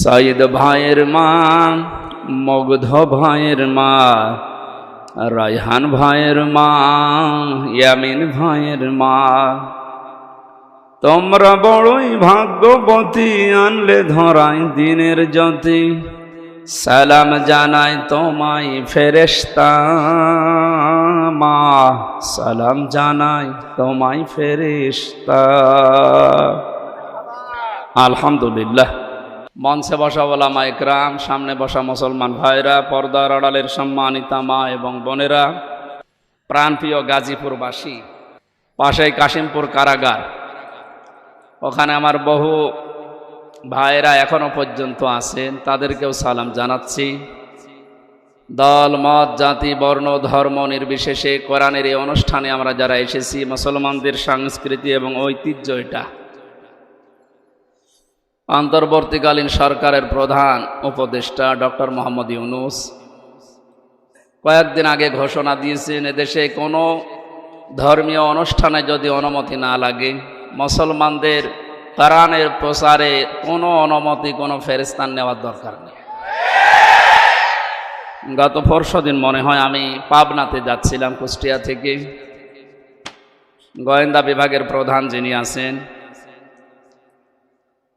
সাইদ ভাইয়ের মা, মুগ্ধ ভাইয়ের মা, রায়হান ভাইয়ের মা, ইয়ামিন ভাইয়ের মা, তোমরা বড়ই ভাগ্যবতী, আনলে ধরাই দিনের জ্যোতি। সালাম জানাই তোমায় ফেরেশতা মা, সালাম জানাই তোমায় ফেরেশতা। আলহামদুলিল্লাহ। মঞ্চে বসা ওলামা ইকরাম, সামনে বসা মুসলমান ভাইরা, পর্দার আড়ালের সম্মানিতা মা এবং বোনেরা, প্রাণপ্রিয় গাজীপুরবাসী, পাশেই কাশিমপুর কারাগার, ওখানে আমার বহু ভাইরা এখনো পর্যন্ত আছেন, তাদেরকেও সালাম জানাচ্ছি। দল মত জাতি বর্ণ ধর্ম নির্বিশেষে কোরআনের এই অনুষ্ঠানে আমরা যারা এসেছি, মুসলমানদের সংস্কৃতি এবং ঐতিহ্য এটা। অন্তর্বর্তীকালীন সরকারের প্রধান উপদেষ্টা ডক্টর মোহাম্মদ ইউনূস কয়েকদিন আগে ঘোষণা দিয়েছেন, এদেশে কোনো ধর্মীয় অনুষ্ঠানে যদি অনুমতি না লাগে, মুসলমানদের কোরআনের প্রচারে কোনো অনুমতি কোনো ফেরেশতার নেওয়ার দরকার নেই। গত পরশুদিন মনে হয় আমি পাবনাতে যাচ্ছিলাম কুষ্টিয়া থেকে, গোয়েন্দা বিভাগের প্রধান যিনি আছেন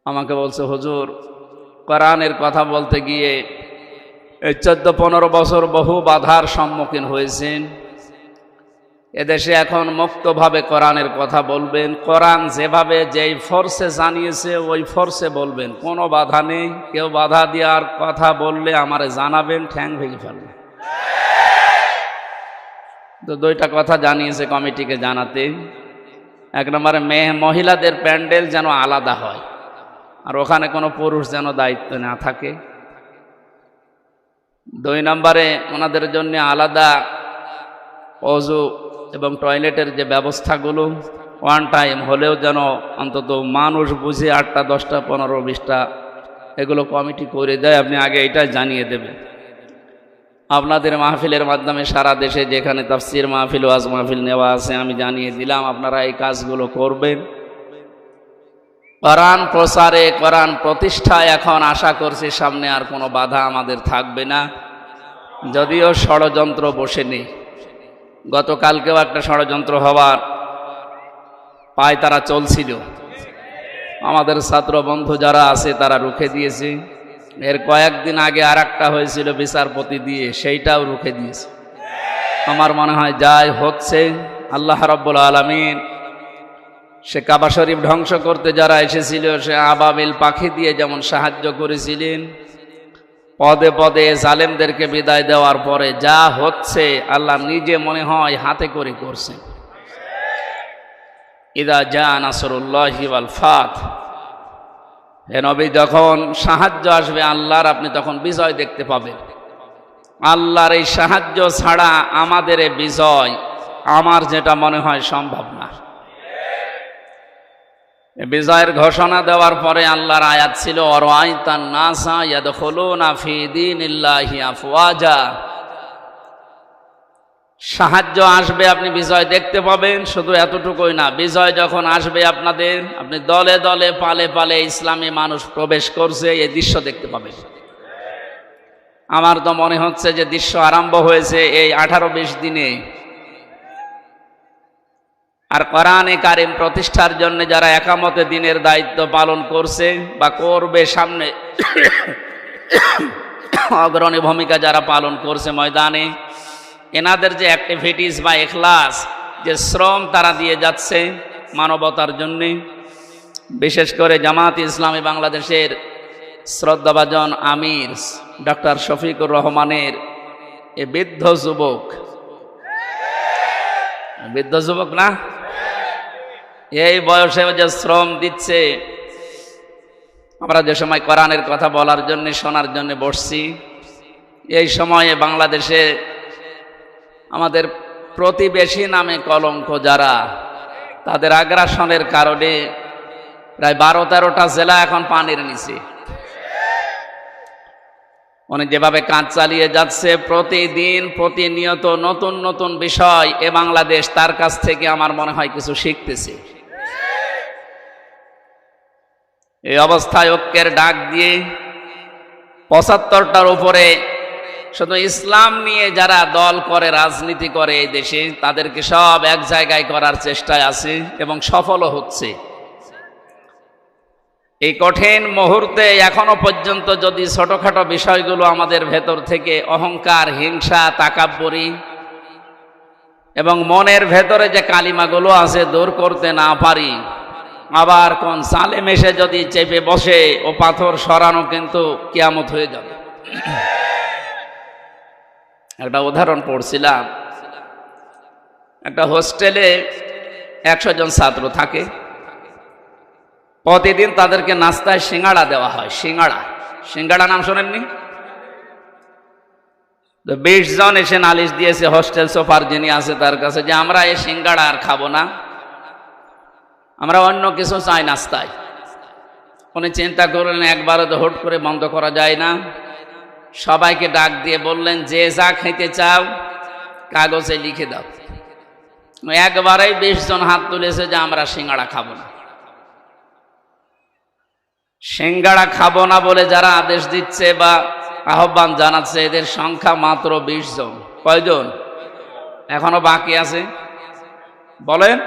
আমাকে বলছে, হুজুর কোরআনের কথা বলতে গিয়ে এই 14-15 বছর বহু বাধার সম্মুখীন হয়েছেন, এদেশে এখন মুক্তভাবে কোরআনের কথা বলবেন, কোরআন যেভাবে যেই ফোর্সে জানিয়েছে ওই ফোর্সে বলবেন, কোনো বাধা নেই। কেউ বাধা দেওয়ার কথা বললে আমারে জানাবেন, ঠ্যাং ভেঙে ফেলবেন। তো দুইটা কথা জানিয়েছে কমিটিকে জানাতে। এক নম্বরে মহিলাদের প্যান্ডেল যেন আলাদা হয়, আর ওখানে কোনো পুরুষ যেন দায়িত্ব না থাকে। 2 নম্বরে ওনাদের জন্য আলাদা অজু এবং টয়লেটের যে ব্যবস্থাগুলো ওয়ান টাইম হলেও যেন অন্তত মানুষ বুঝে 8টা 10টা 15 20টা এগুলো কমিটি করে দেয়। আপনি আগে এটাই জানিয়ে দেবেন। আপনাদের মাহফিলের মাধ্যমে সারা দেশে যেখানে তাফসির মাহফিল, ওয়াজ মাহফিল নেওয়া আছে, আমি জানিয়ে দিলাম আপনারা এই কাজগুলো করবেন। কোরআন প্রচারে, কোরআন প্রতিষ্ঠায় এখন আশা করছি সামনে আর কোনো বাধা আমাদের থাকবে না, যদিও ষড়যন্ত্র বসে নেই। গতকালকেও একটা ষড়যন্ত্র হওয়ার পায় তারা চলছিল, আমাদের ছাত্র বন্ধু যারা আছে তারা রুখে দিয়েছে। এর কয়েকদিন আগে আর একটা হয়েছিল বিচারপতি দিয়ে, সেইটাও রুখে দিয়েছে। আমার মনে হয় যাই হচ্ছে, আল্লাহ রাব্বুল আলামিন সে কাবা শরীফ ধ্বংস করতে যারা এসেছিল, সে আবাবিল পাখি দিয়ে যেমন সাহায্য করেছিলেন, পদে পদে জালেমদেরকে বিদায় দেওয়ার পরে যা হচ্ছে আল্লাহ নিজে মনে হয় হাতে করে করছেন। ইদা জা নাসরুল্লাহি ওয়াল ফাত, হে নবী, যখন সাহায্য আসবে আল্লাহর, আপনি তখন বিজয় দেখতে পাবেন। আল্লাহর এই সাহায্য ছাড়া আমাদের এই বিজয়, আমার যেটা মনে হয়, সম্ভব না। বিজয়ের ঘোষণা দেওয়ার পরে আল্লাহর আয়াত ছিল, আরাআইতান নাসা ইয়াদখুলুনা ফি দীনিল্লাহি আফওয়াজা। সাহায্য আসবে, আপনি বিজয় দেখতে পাবেন। শুধু এতটুকুই না, বিজয় যখন আসবে আপনাদের, আপনি দলে দলে পালে পালে ইসলামে মানুষ প্রবেশ করছে, এই দৃশ্য দেখতে পাবেন। আমার তো মনে হচ্ছে যে দৃশ্য আরম্ভ হয়েছে এই 18-20 দিনে। আর কোরআনে কারিম প্রতিষ্ঠার জন্য যারা একামতে দিনের দায়িত্ব পালন করছে বা করবে সামনে, অগ্রণী ভূমিকা যারা পালন করছে ময়দানে, এনাদের যে অ্যাক্টিভিটিস বা ইখলাস, যে শ্রম তারা দিয়ে যাচ্ছে মানবতার জন্য, বিশেষ করে জামাত ইসলামী বাংলাদেশের শ্রদ্ধাভাজন আমির ডক্টর শফিকুর রহমানের এ বৃদ্ধ যুবক না, এই বয়সে যে শ্রম দিচ্ছে। আমরা যে সময় কোরআনের কথা বলার জন্য, শোনার জন্য বসছি, এই সময়ে বাংলাদেশে আমাদের প্রতিবেশী নামে কলঙ্ক যারা, তাদের আগ্রাসনের কারণে প্রায় 12-13টা জেলা এখন পানির নিচে। উনি যেভাবে কাজ চালিয়ে যাচ্ছে, প্রতিদিন প্রতিনিয়ত নতুন নতুন বিষয়, এ বাংলাদেশ তার কাছ থেকে আমার মনে হয় কিছু শিখতেছে। এই অবস্থায় ঐক্যের ডাক দিয়ে ৭৫টার উপরে শুধু ইসলাম নিয়ে যারা দল করে, রাজনীতি করে এই দেশে, তাদেরকে সব এক জায়গায় করার চেষ্টায় আছে এবং সফলও হচ্ছে। এই কঠিন মুহূর্তে এখনো পর্যন্ত যদি ছোটখাটো বিষয়গুলো আমাদের ভেতর থেকে অহংকার, হিংসা, তাকাব্বুরি এবং মনের ভেতরে যে কালিমাগুলো আছে দূর করতে না পারি, আবার কোন জালেম এসে যদি চেপে বসে ও পাথর সরানো কিন্তু কিয়ামত হয়ে যাবে। একটা উদাহরণ পড়ছিলাম, একটা হোস্টেলে ১০০ জন ছাত্র থাকে। প্রতিদিন তাদেরকে নাস্তায় সিঙ্গাড়া দেওয়া হয়। সিঙ্গাড়া নাম শোনেননি? ২০ জন এসে নালিশ দিয়েছে হোস্টেল সুপার যিনি আছে তার কাছে যে আমরা এই সিঙ্গাড়া আর খাবো না, আমরা অন্য কিছু চাই নাস্তায়। উনি চিন্তা করলেন একবারে তো হুট করে বন্ধ করা যায় না। সবাইকে ডাক দিয়ে বললেন, যে যা খেতে চাও কাগজে লিখে দাও। একবারেই ২০ জন হাত তুলেছে যে আমরা সিঙ্গাড়া খাবো না। সিঙ্গাড়া খাবো না বলে যারা আদেশ দিচ্ছে বা আহ্বান জানাচ্ছে, এদের সংখ্যা মাত্র ২০ জন। কয়জন এখনো বাকি আছে বলেন?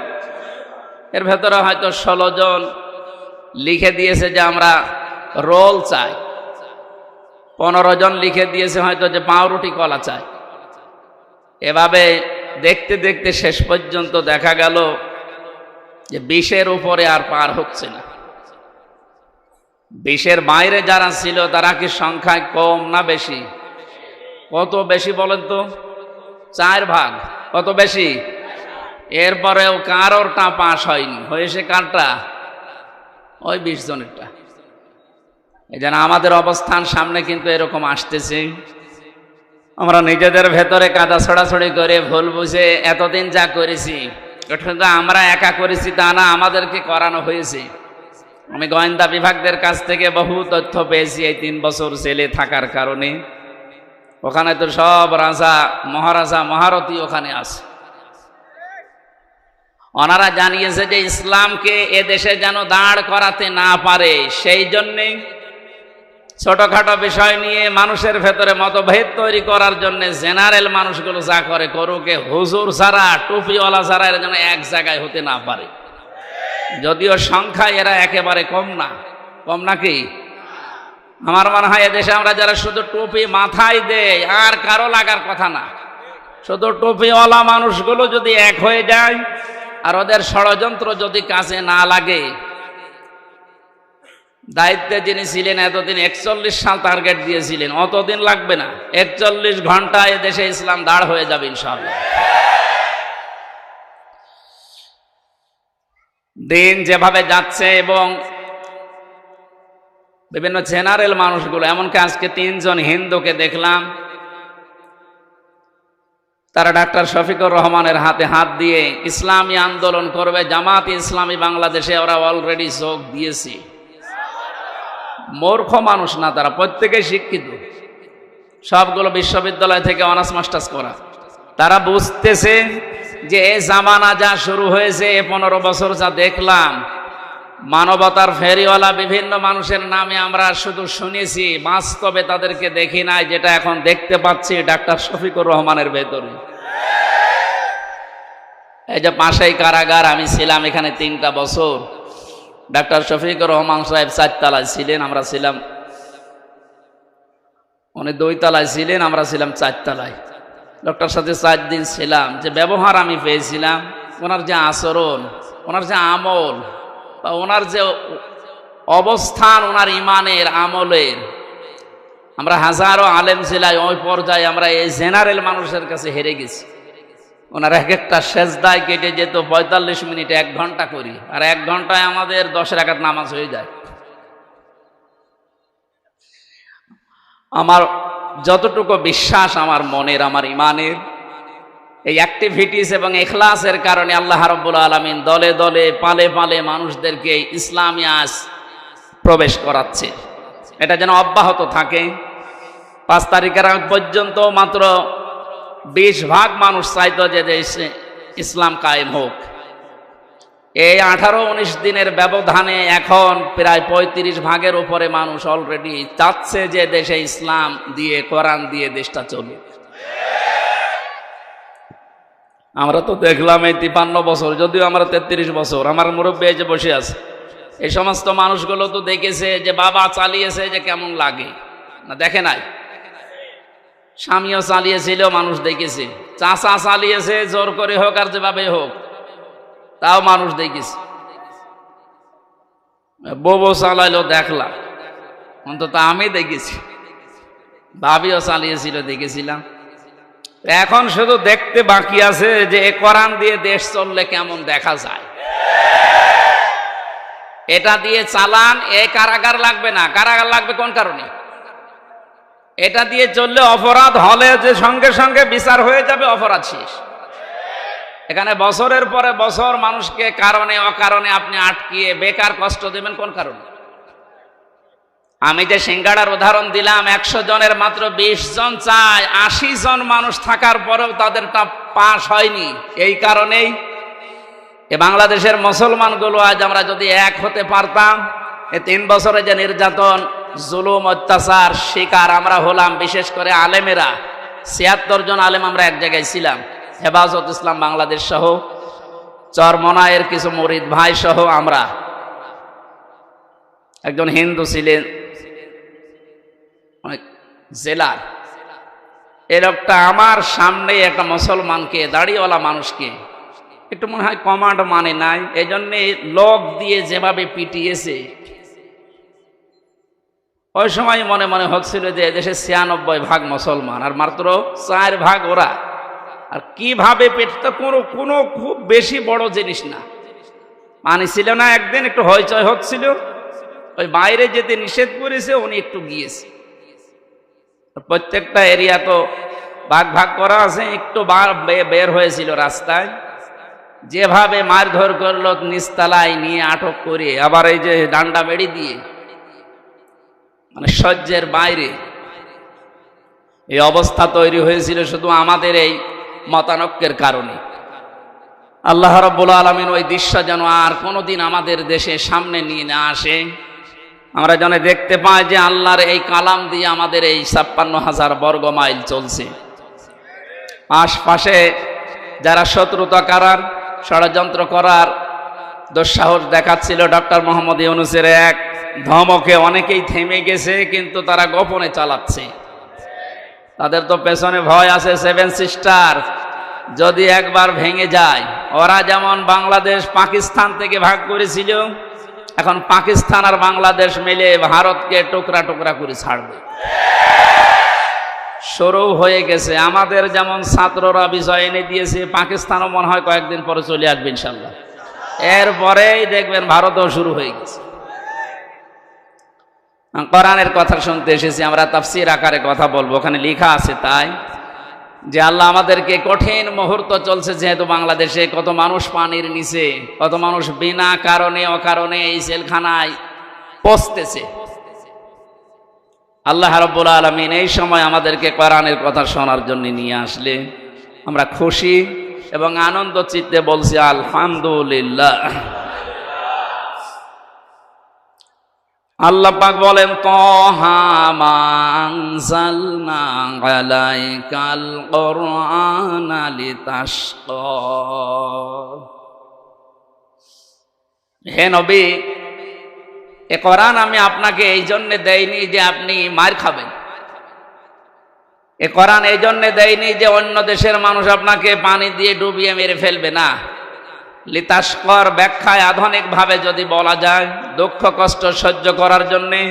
এর ভেতরে হয়তো ১৬ জন লিখে দিয়েছে যে আমরা রোল চাই, ১৫ জন লিখে দিয়েছে হয়তো যে পাউরুটি কলা চাই। এভাবে দেখতে দেখতে শেষ পর্যন্ত দেখা গেল যে ২০-এর উপরে আর পার হচ্ছে না। ২০-এর বাইরে যারা ছিল তারা কি সংখ্যায় কম না বেশি? কত বেশি বলেন তো? ৪ ভাগ। কত বেশি? এরপরেও কারোরটা পাশ হয়নি, হয়েছে কারটা? ওই ২০ জনেরটা। এই জন্য আমাদের অবস্থান সামনে কিন্তু এরকম আসতেছে। আমরা নিজেদের ভেতরে কাদা ছড়াছড়ি করে ভুল বুঝে এতদিন যা করেছি ওটা আমরা একা করেছি তা না, আমাদেরকে করানো হয়েছে। আমি গোয়েন্দা বিভাগদের কাছ থেকে বহু তথ্য পেয়েছি এই ৩ বছর জেলে থাকার কারণে। ওখানে তো সব রাজা, মহারাজা, মহারথী ওখানে আছে। ওনারা জানিয়েছে যে ইসলামকে এ দেশে যেন দাঁড় করাতে না পারে, সেই জন্যেই ছোটখাটো বিষয় নিয়ে মানুষের ভেতরে মতভেদ তৈরি করার জন্য জেনারেল মানুষগুলো যা করে করুক, হুজুর ছাড়া, টুপিওয়ালা ছাড়া এরা যেন এক জায়গায় হতে না পারে। যদিও সংখ্যায় এরা একেবারে কম না। কম নাকি? আমার মনে হয় এদেশে আমরা যারা শুধু টুপি মাথায় দেয় আর কারো লাগার কথা না, শুধু টুপিওয়ালা মানুষগুলো যদি এক হয়ে যায় আর ওদের ষড়যন্ত্র যদি কাছে না লাগে। দায়িত্বে যিনি ছিলেন এতদিন ৪১ সাল টার্গেট দিয়েছিলেন, অতদিন লাগবে না, ৪১ ঘন্টায় দেশে ইসলাম দাঁড় হয়ে যাবে ইনশাআল্লাহ। দিন যেভাবে যাচ্ছে এবং বিভিন্ন জেনারেল মানুষগুলো, এমনকি আজকে ৩ জন হিন্দুকে দেখলাম, তারা ডাক্তার শফিকুর রহমানের হাতে হাত দিয়ে ইসলামী আন্দোলন করবে, জামাত ইসলামী বাংলাদেশে ওরা অলরেডি যোগ দিয়েছে। মূর্খ মানুষ না তারা, প্রত্যেকেই শিক্ষিত, সবগুলো বিশ্ববিদ্যালয় থেকে অনার্স মাস্টার্স করা। তারা বুঝতেছে যে এই জামানা যা শুরু হয়েছে, ১৫ বছর যা দেখলাম, মানবতার ফেরিওয়ালা বিভিন্ন মানুষের নামে আমরা শুধু শুনেছি, বাস্তবে তাদেরকে দেখি নাই। যেটা এখন দেখতে পাচ্ছি ডাক্তার শফিকুর রহমানের ভেতরে। এই যে পাশেই কারাগার, আমি ছিলাম এখানে ৩টা বছর। ডাক্তার শফিকুর রহমান সাহেব ৪ তলায় ছিলেন, আমরা ছিলাম, উনি 2 তলায় ছিলেন, আমরা ছিলাম 4 তলায়। ডক্টর সাথে 4 দিন ছিলাম। যে ব্যবহার আমি পেয়েছিলাম, ওনার যে আচরণ, ওনার যে আমল বা ওনার যে অবস্থান, ওনার ইমানের আমলের, আমরা হাজারো আলেম ছিলাই, ওই পর্যায়ে আমরা এই জেনারেল মানুষের কাছে হেরে গেছি। ওনার এক একটা সেজদায় কেটে যেত ৪৫ মিনিটে 1 ঘন্টা করি, আর 1 ঘন্টায় আমাদের 10 রাকাত নামাজ হয়ে যায়। আমার যতটুকু বিশ্বাস আমার মনের, আমার ইমানের, এই অ্যাক্টিভিটিস এবং ইখলাসের কারণে আল্লাহ রাব্বুল আলামিন দলে দলে পালে পালে মানুষদেরকে ইসলামী আজ প্রবেশ করাচ্ছে। এটা যেন অব্যাহত থাকে। 5 তারিখের আগ পর্যন্ত মাত্র 20 ভাগ মানুষ চাইতো যে দেশে ইসলাম কায়েম হোক। এই 18-19 দিনের ব্যবধানে এখন প্রায় 35 ভাগের উপরে মানুষ অলরেডি চাচ্ছে যে দেশে ইসলাম দিয়ে, কোরআন দিয়ে দেশটা চলে। আমরা তো দেখলাম এই 53 বছর, যদিও আমরা 33 বছর, আমার মুরব্বী যে বসে আছে, এই সমস্ত মানুষগুলো তো দেখেছে যে বাবা চালিয়েছে যে কেমন লাগে না, দেখে নাই? স্বামীও চালিয়েছিল, মানুষ দেখেছে। চাচা চালিয়েছে, জোর করে হোক আর যেভাবে হোক, তাও মানুষ দেখেছে। বউ চালাইলো, দেখলাম, অন্তত আমি দেখেছি। ভাবিও চালিয়েছিল, দেখেছিলাম। এখন শুধু দেখতে বাকি আছে যে এ কোরআন দিয়ে দেশ চললে কেমন দেখা যায়। এটা দিয়ে চালান, এ কারাগার লাগবে না। কারাগার লাগবে কোন কারণে? এটা দিয়ে চললে অপরাধ হলে যে সঙ্গে সঙ্গে বিচার হয়ে যাবে, অপরাধ শেষ। এখানে বছরের পরে বছর মানুষকে কারণে অকারণে আপনি আটকিয়ে বেকার কষ্ট দেবেন কোন কারণে? আমি যে সিঙ্গাড়ার উদাহরণ দিলাম, 100 জনের মাত্র 20 জন চায়, 80 জন মানুষ থাকার পরেও তাদেরটা পাস হয়নি। এই কারণেই এ বাংলাদেশের মুসলমানগুলো আজ আমরা যদি এক হতে পারতাম, এ 3 বছরে যে নির্যাতন, জুলুম, অত্যাচার শিকার আমরা হলাম, বিশেষ করে আলেমেরা, 76 জন আলেম আমরা এক জায়গায় ছিলাম, হেফাজত ইসলাম বাংলাদেশ সহ, চরমনায়ের কিছু মুরিদ ভাই সহ আমরা। একজন হিন্দু ছিলেন জেলার, এ লোকটা আমার সামনে একটা মুসলমানকে, দাড়িওয়ালা মানুষকে, একটু মনে হয় কমান্ড মানে নাই, এই জন্যে লোক দিয়ে যেভাবে পিটিয়েছে, ওই সময় মনে মনে হচ্ছিল যে এদেশে 96 ভাগ মুসলমান আর মাত্র 4 ভাগ ওরা। আর কিভাবে পেটটা কোনো খুব বেশি বড় জিনিস না, মানে ছিল না। একদিন একটু হইচই হচ্ছিল, ওই বাইরে যেতে নিষেধ করেছে, উনি একটু গিয়েছে। প্রত্যেকটা এরিয়া তো ভাগ ভাগ করা আছে, একটু বের হয়েছিল রাস্তায়, যেভাবে মারধর করলো, নিচতলায় নিয়ে আটক করে, আবার এই যে ডান্ডা বেড়ি দিয়ে, মানে সহ্যের বাইরে। এই অবস্থা তৈরি হয়েছিল শুধু আমাদের এই মতানৈক্যের কারণে। আল্লাহ রাব্বুল আলামিন ওই দৃশ্য যেন আর কোনোদিন আমাদের দেশে সামনে নিয়ে না আসে। আমরা যেন দেখতে পাই যে আল্লাহর এই কালাম দিয়ে আমাদের এই 56,000 বর্গ মাইল চলছে। আশপাশে যারা শত্রুতা করার, ষড়যন্ত্র করার দুঃসাহস দেখাচ্ছিল, ডক্টর মোহাম্মদ ইউনূসের এক ধমকে অনেকেই থেমে গেছে, কিন্তু তারা গোপনে চালাচ্ছে। তাদের তো পেছনে ভয় আছে 7 সিস্টার, যদি একবার ভেঙে যায়। ওরা যেমন বাংলাদেশ পাকিস্তান থেকে ভাগ করেছিল, এখন পাকিস্তান আর বাংলাদেশ মিলে ভারতকে টুকরা টুকরা করে ছাড়বে। শুরু হয়ে গেছে। আমাদের যেমন ছাত্ররা বিষয় এনে দিয়েছে, পাকিস্তানও মনে হয় কয়েকদিন পরে চলে আসবে ইনশাল্লাহ। এরপরেই দেখবেন ভারতও শুরু হয়ে গেছে। কোরআনের কথা শুনতে এসেছি, আমরা তাফসীর আকারে কথা বলবো। ওখানে লেখা আছে তাই যে আল্লাহ আমাদেরকে, কঠিন মুহূর্ত চলছে যেহেতু বাংলাদেশে, কত মানুষ পানির নিচে, কত মানুষ বিনা কারণে অকারণে এই জেলখানায় পচতেছে। আল্লাহ রাব্বুল আলামিন এই সময় আমাদেরকে কোরআনের কথা শোনার জন্য নিয়ে আসলে আমরা খুশি এবং আনন্দ চিত্তে বলছি আলহামদুলিল্লাহ। আল্লাহ পাক বলেন, তাহা মা আনজালনা আলাইকাল কুরআনা লিতাশকা। হে নবী, এ কোরআন আমি আপনাকে এই জন্যে দেইনি যে আপনি মার খাবেন। এ কোরআন এই জন্যে দেয়নি যে অন্য দেশের মানুষ আপনাকে পানি দিয়ে ডুবিয়ে মেরে ফেলবে না। লিতাশকর ব্যাখ্যায় আধুনিকভাবে যদি বলা যায়, দুঃখ কষ্ট সহ্য করার জন্যে,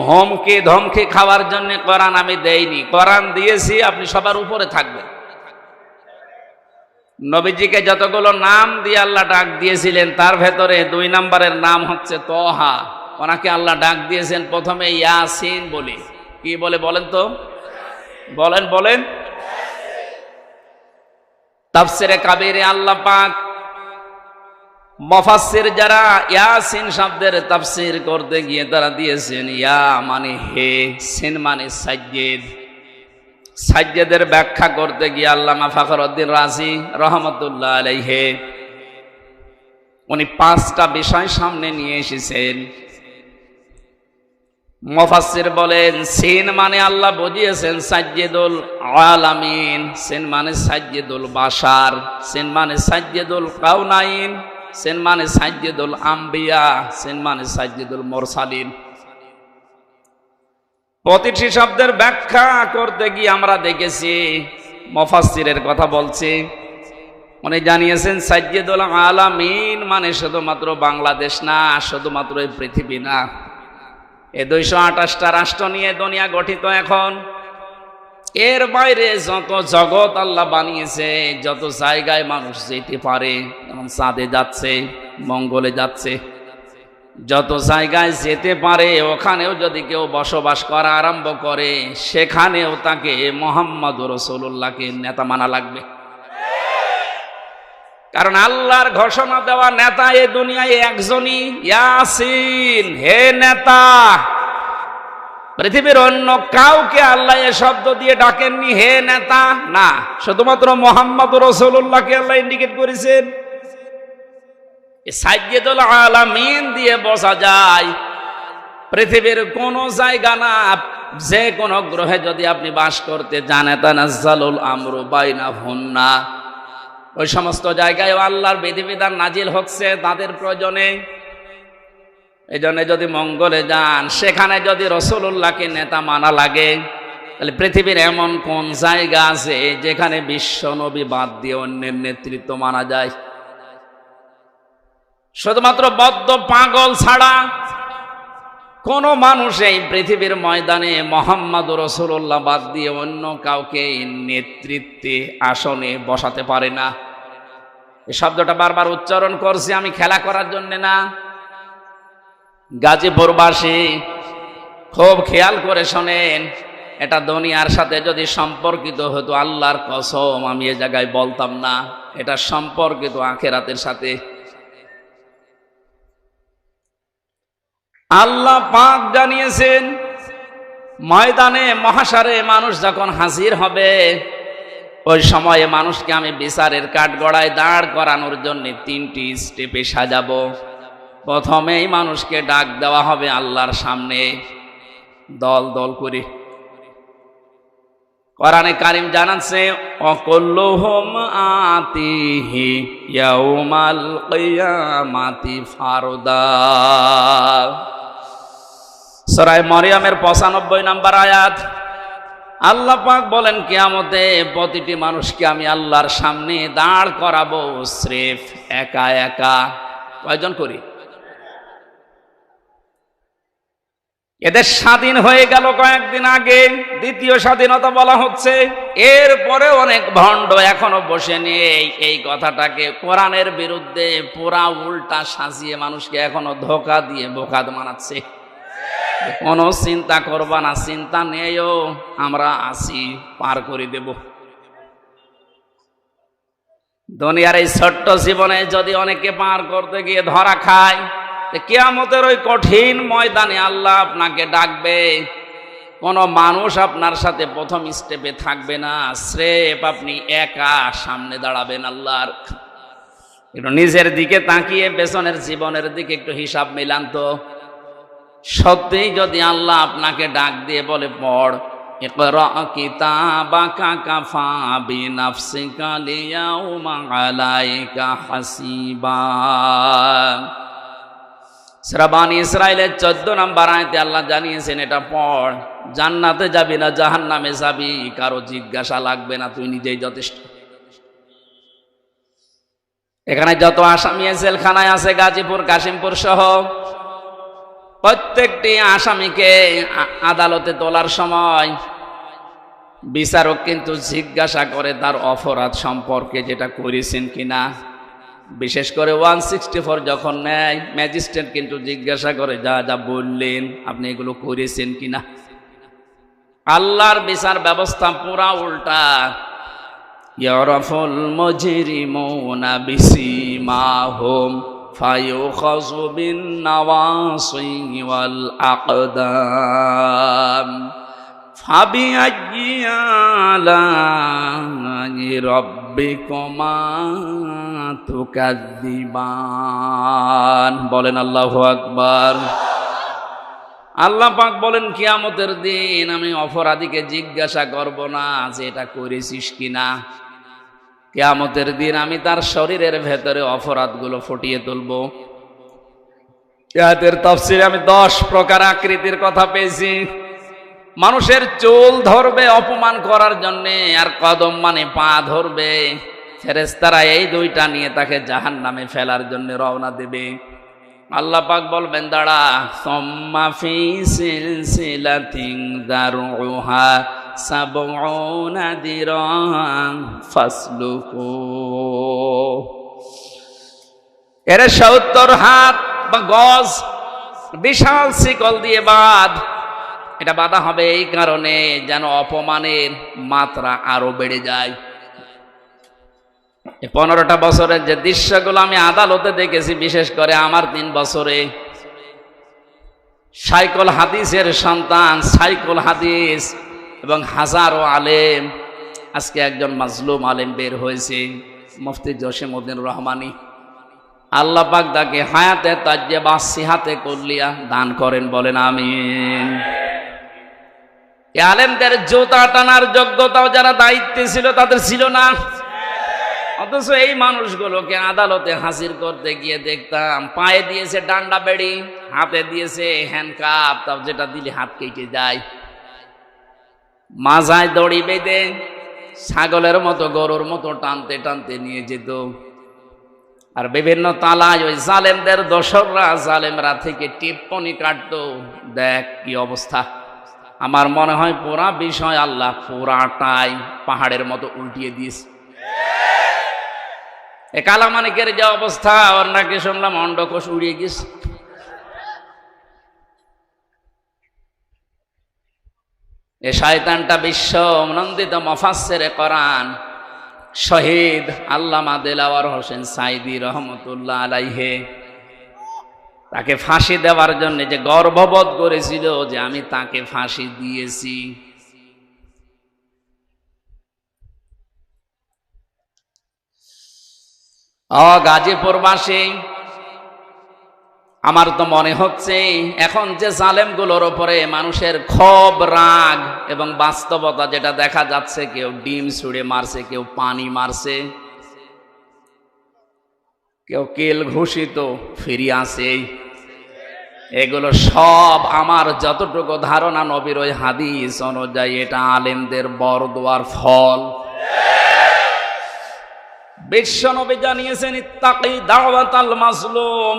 হুমকি ধমকি খাওয়ার জন্য কোরআন আমি দেইনি। কোরআন দিয়েছি আপনি সবার উপরে থাকবেন। নবীজিকে যতগুলো নাম দিয়ে আল্লাহ ডাক দিয়েছিলেন, তার ভেতরে 2 নম্বরের নাম হচ্ছে তহা। ওনাকে আল্লাহ ডাক দিয়েছেন প্রথমে ইয়াসিন বলে। কি বলে বলেন তো? বলেন। তাফসিরে কাবীরে আল্লাহ পাক মুফাসসির যারা ইয়াসিন শব্দের তাফসীর করতে গিয়ে তারা দিয়েছেন ইয়া মানে হে, সিন মানে সাজ্জেদ। সাজ্জেদের ব্যাখ্যা করতে গিয়ে আল্লামা ফখরউদ্দীন রাজি রহমাতুল্লাহ আলাইহি উনি 5টা বিষয় সামনে নিয়ে এসেছেন। মুফাসসির বলেন সিন মানে আল্লাহ বুঝিয়েছেন সাজ্জিদুল আলামিন, সিন মানে সাজ্জিদুল বাশার, সিন মানে সাজ্জিদুল কাউনাইন, সিন মানে সাজ্জিদুল আম্বিয়া, সিন মানে সাজ্জিদুল মুরসালিন। প্রতিটি শব্দের ব্যাখ্যা করতে গিয়ে আমরা দেখেছি, মুফাসসিরের কথা বলছি, উনি জানিয়েছেন সাজ্জিদুল আলামিন মানে শুধুমাত্র বাংলাদেশ না, শুধুমাত্র এই পৃথিবী না, এই 228টা রাষ্ট্র নিয়ে দুনিয়া গঠিত এখন। এর বাইরে যত জগৎ আল্লাহ বানিয়েছে, যত জায়গায় মানুষ যেতে পারে, যেমন চাঁদে যাচ্ছে, মঙ্গলে যাচ্ছে, যত জায়গায় যেতে পারে ওখানেও যদি কেউ বসবাস করা আরম্ভ করে, সেখানেও তাকে মুহাম্মদুর রাসূলুল্লাহকে নেতা মানা লাগবে। কারণ আল্লাহর ঘোষণা দেওয়া নেতা এই দুনিয়ায় একজনই, ইয়াসিন, হে নেতা। পৃথিবীর অন্য কাউকে আল্লাহ এ শব্দ দিয়ে ডাকেননি, হে নেতা, না, শুধুমাত্র মুহাম্মদুর রাসূলুল্লাহকে আল্লাহ ইন্ডিকেট করেছেন। সাজ্জিদুল আলামিন দিয়ে বোঝা যায় পৃথিবীর কোন জায়গা না, যে কোন গ্রহে যদি আপনি বাস করতে যান, তানাজ্জালুল আমরু বাইনাহুন্না, ওই সমস্ত জায়গায় আল্লাহর বিধিবিধান নাজিল হচ্ছে তাদের প্রয়োজনে। এই জন্য যদি মঙ্গলে যান, সেখানে যদি রাসূলুল্লাহকে নেতা মানা লাগে, তাহলে পৃথিবীর এমন কোন জায়গা আছে যেখানে বিশ্ব নবী বাদ দিয়ে অন্যের নেতৃত্ব মানা যায়? শুধুমাত্র বদ্ধ পাগল ছাড়া কোন মানুষ এই পৃথিবীর ময়দানে মুহাম্মদুর রাসূলুল্লাহ বাদ দিয়ে অন্য কাউকে নেতৃত্বে আসনে বসাতে পারে না। এই শব্দটা বারবার উচ্চারণ করছি আমি খেলা করার জন্য না। গাজীপুরবাসী খুব খেয়াল করে শোনেন, এটা দুনিয়ার সাথে যদি সম্পর্কিত হতো, আল্লাহর কসম আমি এ জায়গায় বলতাম না, এটা সম্পর্কিত আখিরাতের সাথে। আল্লাহ পাক জানিয়েছেন ময়দানে মহাশারে মানুষ যখন হাজির হবে, ওই সময়ে মানুষকে আমি বিচারের কাঠগড়ায় দাঁড় করানোর জন্য 3টি স্টেপে সাজাবো। প্রথমেই মানুষকে ডাক দেওয়া হবে আল্লাহর সামনে দল দল করে। কোরআনে কারীম জানাচ্ছে অকুল্লুহুম আতিহি ইয়াউমাল কিয়ামাতি ফারদা। সূরা মরিয়মের 95 নম্বর আয়াত। আল্লাহ পাক বলেন কিয়ামতে প্রতিটি মানুষকে আমি আল্লাহর সামনে দাঁড় করাবো স্রেফ একা একা। কয়জন করি? এদের স্বাধীন হয়ে গেল কয়েকদিন আগে, দ্বিতীয় স্বাধীনতা বলা হচ্ছে। এরপরে অনেক ভণ্ড এখনো বসে নেই এই কথাটাকে কোরআনের বিরুদ্ধে পুরা উল্টা সাজিয়ে মানুষকে এখনো ধোকা দিয়ে বোকা বানাচ্ছে। কোনো চিন্তা করবা না, চিন্তা নেইও, আমরা আছি, পার করে দেব। দুনিয়ার এই ছোট্ট জীবনে যদি অনেকে পার করতে গিয়ে ধরা খায়, কিয়ামতের ওই কঠিন ময়দানে আল্লাহ আপনাকে ডাকবে। কোন মানুষ আপনার সাথে প্রথম স্টেপে থাকবে না, স্রেফ আপনি একা সামনে দাঁড়াবেন আল্লাহর। একটু নিজের দিকে তাকিয়ে পেছনের জীবনের দিকে একটু হিসাব মিলান তো। সত্যি যদি আল্লাহ আপনাকে ডাক দিয়ে বলে পড় ইকরা কিতাবাকা কাফা বিনাফসিকা লিয়াউমা আলাইকা হাসিবা। সূরা বানী ইসরাঈলের 14 নম্বর আয়াতে আল্লাহ জানিয়েছেন এটা পড়, জান্নাতে যাবি না জাহান্নামে যাবি কারো জিজ্ঞাসা লাগবে না, তুই নিজেই যথেষ্ট। এখানে যত আসামি জেলখানায় আছে গাজীপুর কাশিমপুর সহ, প্রত্যেকটি আসামিকে আদালতে তোলার সময় বিচারক কিন্তু জিজ্ঞাসা করে তার অপরাধ সম্পর্কে, যেটা করেছেন কিনা। বিশেষ করে 164 যখন নেয়, ম্যাজিস্ট্রেট কিন্তু জিজ্ঞাসা করে যা যা বললেন আপনি এগুলো করেছেন কিনা। আল্লাহর বিচার ব্যবস্থা পুরা উল্টা। ইয়ারাফুল মুজরিমুনা বিসিমাহুম ফায়ুখাযু বিন নাওয়াসি ওয়াল আকদাম ফাবিআইয়ি আলাইহি রাব্বিকুমা তুকাযযিবান। বলেন আল্লাহু আকবার। আল্লাহ পাক বলেন কিয়ামতের দিন আমি অপরাধীকে জিজ্ঞাসা করব না যে এটা করেছিস কিনা। কিয়ামতের দিন আমি তার শরীরের ভেতরে অপরাধগুলো ফুটিয়ে তুলব। আয়াতের তাফসীরে আমি 10 প্রকার আকৃতির কথা পেয়েছি। মানুষের চুল ধরবে অপমান করার জন্যে, আর কদম মানে পা ধরবে। ফেরেশতারা এই দুইটা নিয়ে তাকে জাহান্নামে ফেলার জন্য রওনা দেবে। আল্লাহ পাক বলবেন দাঁড়া, সুম্মা ফি সিলসিলাতিন দারউহা সাবউনা দিরান ফাসলুকু। এর 70 হাত বা গজ বিশাল শিকল দিয়ে বাঁধ। এটা বাঁধা হবে এই কারণে যেন অপমানের মাত্রা আরো বেড়ে যায়। 15টা বছরের যে দৃশ্যগুলো আমি আদালতে দেখেছি, বিশেষ করে আমার 3 বছরে, সাইকুল হাদিসের সন্তান সাইকুল হাদিস এবং হাজারো আলেম, আজকে একজন মাজলুম আলেম বের হয়েছে, মুফতি জসিমউদ্দিন রহমানী। আল্লাহ পাক তাকে হায়াতে তাজ্জেবা সিহাতে কুল্লিয়া দান করেন, বলেন আমিন। এই আলেমদের জুতা টানার যোগ্যতাও যারা দায়িত্বে ছিল তাদের ছিল না। অথচ এই মানুষগুলোকে আদালতে হাজির করতে গিয়ে দেখতাম পায়ে দিয়েছে ডান্ডা বেড়ি, হাতে দিয়েছে হ্যান্ডকাপ, তাও যেটা দিলে হাত কেটে যায়। মাজায় দড়ি বেঁধে ছাগলের মতো গরুর মতো টানতে টানতে নিয়ে যেত। আর বিভিন্ন তালায় ওই জালেমদের দোসররা জালেমরা থেকে টিপ্পনি কাটতো। দেখ কি অবস্থা। আমার মনে হয় পুরা বিষয় আল্লাহ পুরাটাই পাহাড়ের মতো উল্টিয়ে দিয়েছে। এ কালামানিকের যে অবস্থা, ওর নাকি শুনলাম অন্ডকোষ উড়িয়ে গেছে। এ শয়তানটা বিশ্ব নন্দিত মুফাসসিরে কোরআন শহীদ আল্লামা দেলাওয়ার হোসেন সাইদি রহমতুল্লাহ আলাইহি, তাকে ফাঁসি দেওয়ার জন্য যে গর্ববোধ করেছিল যে আমি তাকে ফাঁসি দিয়েছি। গাজীপুরবাসী, আমার তো মনে হচ্ছে এখন যে জালেমগুলোর ওপরে মানুষের ক্ষোভ, রাগ এবং বাস্তবতা যেটা দেখা যাচ্ছে, কেউ ডিম ছুঁড়ে মারছে, কেউ পানি মারছে, কেউ কেল ঘুষিত ফিরিয়ে আসে। এগুলো সব আমার যতটুকু ধারণা নবীর ওই হাদিস অনুযায়ী এটা আলেমদের বরদোয়ার ফল। বিশ্ব নবী জানিয়েছেন ইত্তাকি দাওয়াতাল মাজলুম।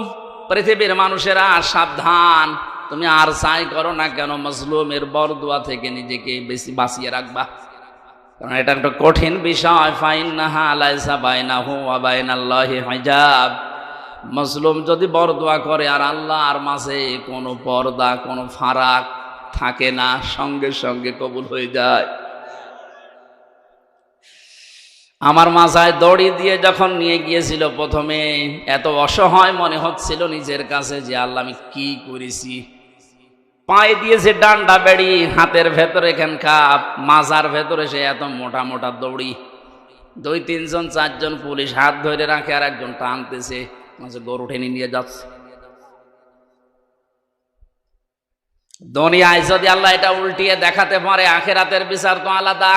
পৃথিবীর মানুষেরা সাবধান, তুমি আর চাই করো না কেন মাজলুমের বরদোয়া থেকে নিজেকে বেশি বাঁচিয়ে রাখবা, কারণ এটা একটা কঠিন বিষয়। ফাইন্নাহা লাইসা বাইনাহু ওয়া বাইনাল্লাহি হিজাব। মাজলুম যদি বরদোয়া করে আর আল্লাহর মাঝে কোনো পর্দা, কোনো ফারাক থাকে না, সঙ্গে সঙ্গে কবুল হয়ে যায়। আমার মাথায় দড়ি দিয়ে যখন নিয়ে গিয়েছিল প্রথমে, এত অসহায় মনে হচ্ছিল নিজের কাছে যে আল্লাহ আমি কি করেছি। পায়ে দিয়েছে ডান্ডা বেড়ি, হাতের ভেতরে এখানকাপ, মাজার ভেতরে সে এত মোটা মোটা দড়ি। 2-3 জন 4 জন পুলিশ হাত ধরে রাখে, আর একজন টানতেছে, মাঝে গরু টেনে নিয়ে যাচ্ছে। দুনিয়ায় যদি আল্লাহ এটা উল্টিয়ে দেখাতে পারে, আখিরাতের বিচার তো আলাদা।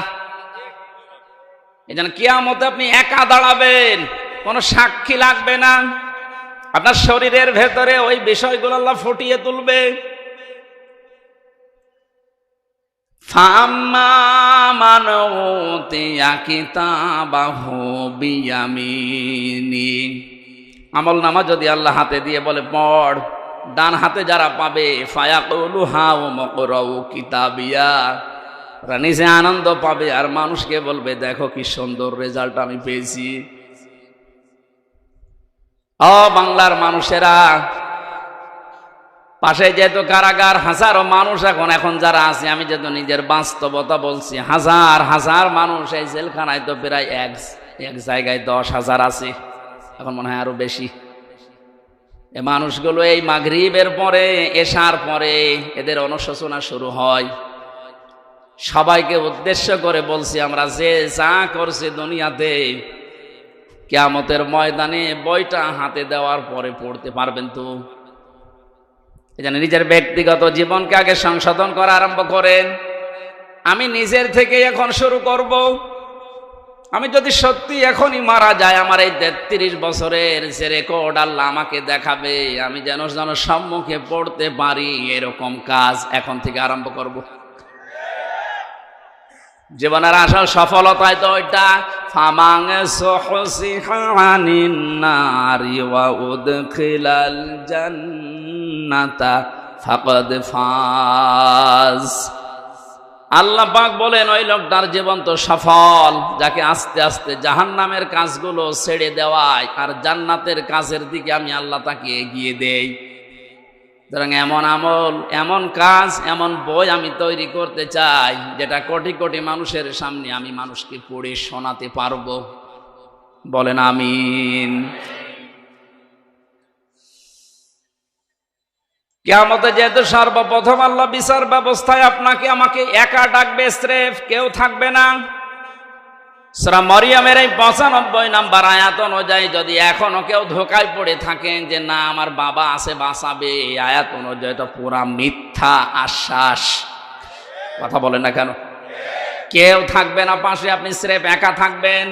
এই জন্য কিয়ামতে আপনি একা দাঁড়াবেন, কোনো সাক্ষী লাগবে না। আপনার শরীরের ভেতরে ওই বিষয়গুলো আল্লাহ ফুটিয়ে তুলবে। ফাম্মা মান উতিয়া কিতাবাহু বিয়ামিনি। আমল নামা যদি আল্লাহ হাতে দিয়ে বলে পড়, ডান হাতে যারা পাবে ফায়াকুলু হাউ মকরাউ কিতাবিয়া, নিজে আনন্দ পাবে আর মানুষকে বলবে দেখো কি সুন্দর রেজাল্ট আমি পেয়েছি। বাংলার মানুষেরা, পাশে যেহেতু কারাগার, হাজারো মানুষ এখন যারা আছে, আমি যেহেতু নিজের বাস্তবতা বলছি, হাজার হাজার মানুষ এই জেলখানায় তো প্রায় এক জায়গায় 10,000 আছে, এখন মনে হয় আরো বেশি। এ মানুষগুলো এই মাগরিবের পরে, এশার পরে এদের অনুশোচনা শুরু হয়। সবাইকে উদ্দেশ্য করে বলছি, আমরা যে যা করছি দুনিয়াতে, কিয়ামতের ময়দানে বইটা হাতে দেওয়ার পরে পড়তে পারবেন তো? এজন্য নিজের ব্যক্তিগত জীবনকে আগে সংশোধন করা আরম্ভ করেন। আমি নিজের থেকে এখন শুরু করব। আমি যদি সত্যি এখনই মারা যায়, আমার এই 33 বছরের যে রেকর্ড আল্লাহ আমাকে দেখাবে, আমি যেন সম্মুখে পড়তে পারি, এরকম কাজ এখন থেকে আরম্ভ করব। জীবনের আসল সফলতায় তো ওইটা, ফামাং সুহসিহানিন নারি ওয়া উদখিলাল জান্নাতা ফাকাদ ফাজ। আল্লাহ পাক বলেন, ওই লোকটার জীবন তো সফল যাকে আস্তে আস্তে জাহান্নামের কাজগুলো ছেড়ে দেওয়ায় আর জান্নাতের কাজের দিকে আমি আল্লাহ তাকে এগিয়ে দেই। সুতরাং এমন আমল, এমন কাজ, এমন বই আমি তৈরি করতে চাই যেটা কোটি কোটি মানুষের সামনে আমি মানুষকে পড়ে শোনাতে পারবো। বলেন আমিন। কিয়ামতে যেহেতু সর্বপ্রথম আল্লাহ বিচার ব্যবস্থায় আপনাকে আমাকে একা ডাকবে, স্রেফ কেউ থাকবে না। সূরা মরিয়মের এই 95 নম্বর আয়াত অনুযায়ী যদি এখনো কেউ ধোকায় পড়ে থাকেন যে না আমার বাবা আছে বাঁচাবে, এই আয়াত অনুযায়ী এটা পুরা মিথ্যা আশ্বাস। কথা বলেন না কেন? কেউ থাকবে না পাশে, আপনি স্রেফ একা থাকবেন।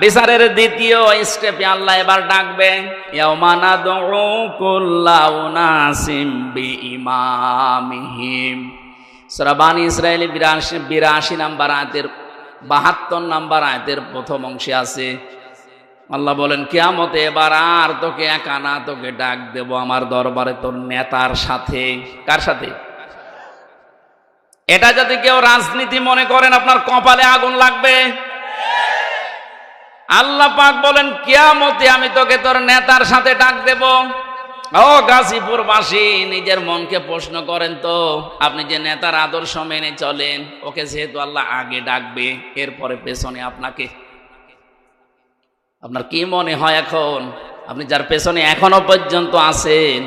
বিচারের দ্বিতীয় স্টেপে আল্লাহ এবার ডাকবেন, ইয়াউমা নাদউ কুল্লা উনাসিম বিইমামিহিম। সূরা বানী ইসরাঈল 82 নম্বর আয়াতের 72 নম্বর আয়াতের প্রথম অংশে আছে। আল্লাহ বলেন, কিয়ামতে এবার আর তোকে একা না, তোকে ডাক দেব আমার দরবারে তোর নেতার সাথে। কার সাথে? এটা যদি কেউ রাজনীতি মনে করেন, আপনার কপালে আগুন লাগবে। আল্লাহ পাক বলেন, কিয়ামতে আমি তোকে তোর নেতার সাথে ডাক দেব। ও গাজীপুরবাসী, নিজের মনকে প্রশ্ন করেন তো, আপনি যে নেতার আদর্শ মেনে চলেন, ওকে যেহেতু আল্লাহ আগে ডাকবে, এরপরে পেছনে আপনাকে, আপনার কি মনে হয় এখন আপনি যার পেছনে এখনো পর্যন্ত আছেন,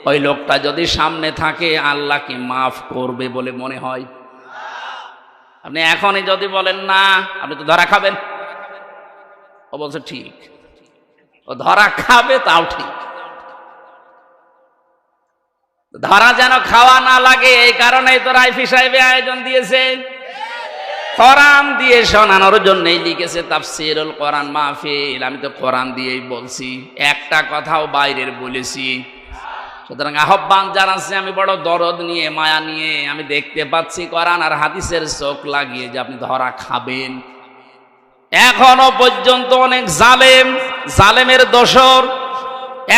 ওই লোকটা যদি সামনে থাকে আল্লাহ কি মাফ করবে বলে মনে হয়? আপনি এখনই যদি বলেন না, আপনি তো ধরা খাবেন। ও বলছে ঠিক, ও ধরা খাবে, তাও ঠিক। ধরা যেন খাওয়া না লাগে, এই কারণেই তো রাইফি সাহেব আয়োজন দিয়েছে, কোরআন দিয়ে শোনানোর জন্যই লিখেছে তাফসীরুল কোরআন মাহফিল। আমি তো কোরআন দিয়েই বলছি, একটা কথাও বাইরের বলেছি। সুতরাং আহ্বান জানাচ্ছি, আমি বড় দরদ নিয়ে, মায়া নিয়ে, আমি দেখতে পাচ্ছি কোরআন আর হাদিসের চোখ লাগিয়ে যে আপনি ধরা খাবেন। এখনো পর্যন্ত অনেক জালেম, জালেমের দোসর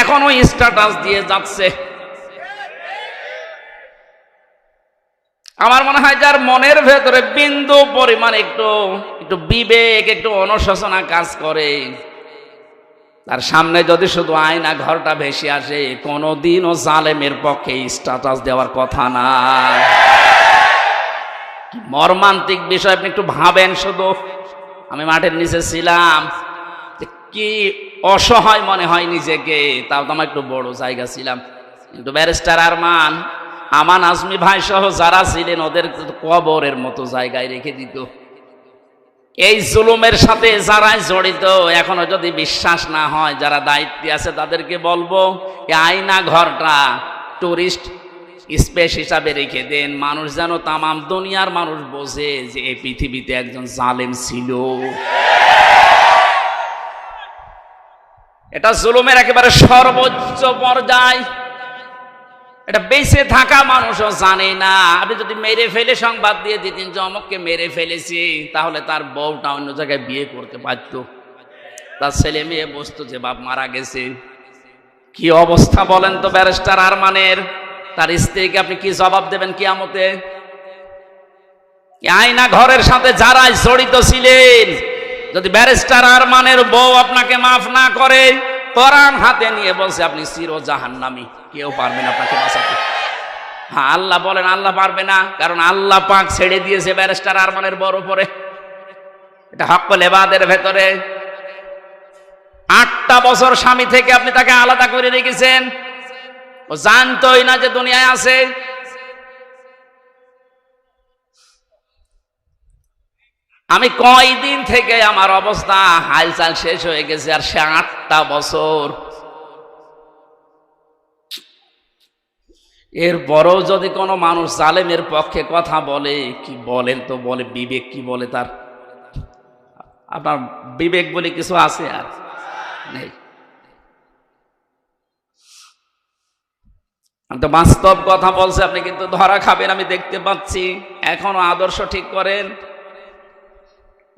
এখনো স্ট্যাটাস দিয়ে যাচ্ছে। আমার মনে হয় যার মনের ভেতরে বিন্দু পরিমাণ একটু বিবেক, একটু অনুশোচনা কাজ করে, তার সামনে যদি শুধু আয়না ঘরটা ভেসে আসে, কোনোদিনও জালেমের পক্ষে স্ট্যাটাস দেওয়ার কথা না। মর্মান্তিক বিষয়, আপনি একটু ভাবেন শুধু। আমি মাঠের নিচে ছিলাম, কি অসহায় মনে হয় নিজেকে, তাও তো আমার একটু বড় জায়গা ছিলাম, কিন্তু ব্যারিস্টার আমান আজমি ভাই সহ যারা ছিলেন ওদের কবরের মতো জায়গায় রেখে দিত। এই জুলুমের সাথে যারা জড়িত, এখনো যদি বিশ্বাস না হয়, যারা দায়িত্বে আছে তাদেরকে বলবো, এই আয়না ঘরটা টুরিস্ট স্পেস হিসাবে রেখে দেন, মানুষ যেন, তামাম দুনিয়ার মানুষ বোঝে যে এই পৃথিবীতে একজন জালেম ছিল। এটা জুলুমের একেবারে সর্বোচ্চ পর্যায়। এটা বেঁচে থাকা মানুষও জানে না। আপনি যদি মেরে ফেলে সংবাদ দিয়ে দিতেন যে অমুককে মেরে ফেলেছি, তাহলে তার বউটা অন্য জায়গায় বিয়ে করতে পারত, তার ছেলে মেয়ে বসতো যে বাপ মারা গেছে। কি অবস্থা বলেন তো ব্যারিস্টার আরমানের, তার স্ত্রীকে আপনি কি জবাব দেবেন কিয়ামতে? আয়না ঘরের সাথে যারা জড়িত ছিলেন, যদি ব্যারিস্টার আরমানের বউ আপনাকে মাফ না করে, কোরআন হাতে নিয়ে বলছে আপনি চির জাহান্নামী, কেউ পারবে না আপনাকে বাঁচাতে। হ্যাঁ, আল্লাহ বলেন আল্লাহ পারবে না, কারণ আল্লাহ পাক ছেড়ে দিয়েছে ব্যারিস্টার আরমানের বড় উপরে। এটা হক্কুল ইবাদের ভেতরে 8টা বছর স্বামী থেকে আপনি তাকে আলাদা করে রেখেছেন, ও জানতোই না যে দুনিয়ায় আছে। আমি কয়দিন থেকে আমার অবস্থা হালচাল শেষ হয়ে গেছে, আর সে 8টা বছর। এরপরও যদি কোনো মানুষ জালেমের পক্ষে কথা বলে, কি বলেন তো বলে, বিবেক কি বলে তার? আপনার বিবেক বলে কিছু আছে? আর নেই। আমি তো বাস্তব কথা বলছি, আপনি কিন্তু ধরা খাবেন আমি দেখতে পাচ্ছি। এখনো আদর্শ ঠিক করেন।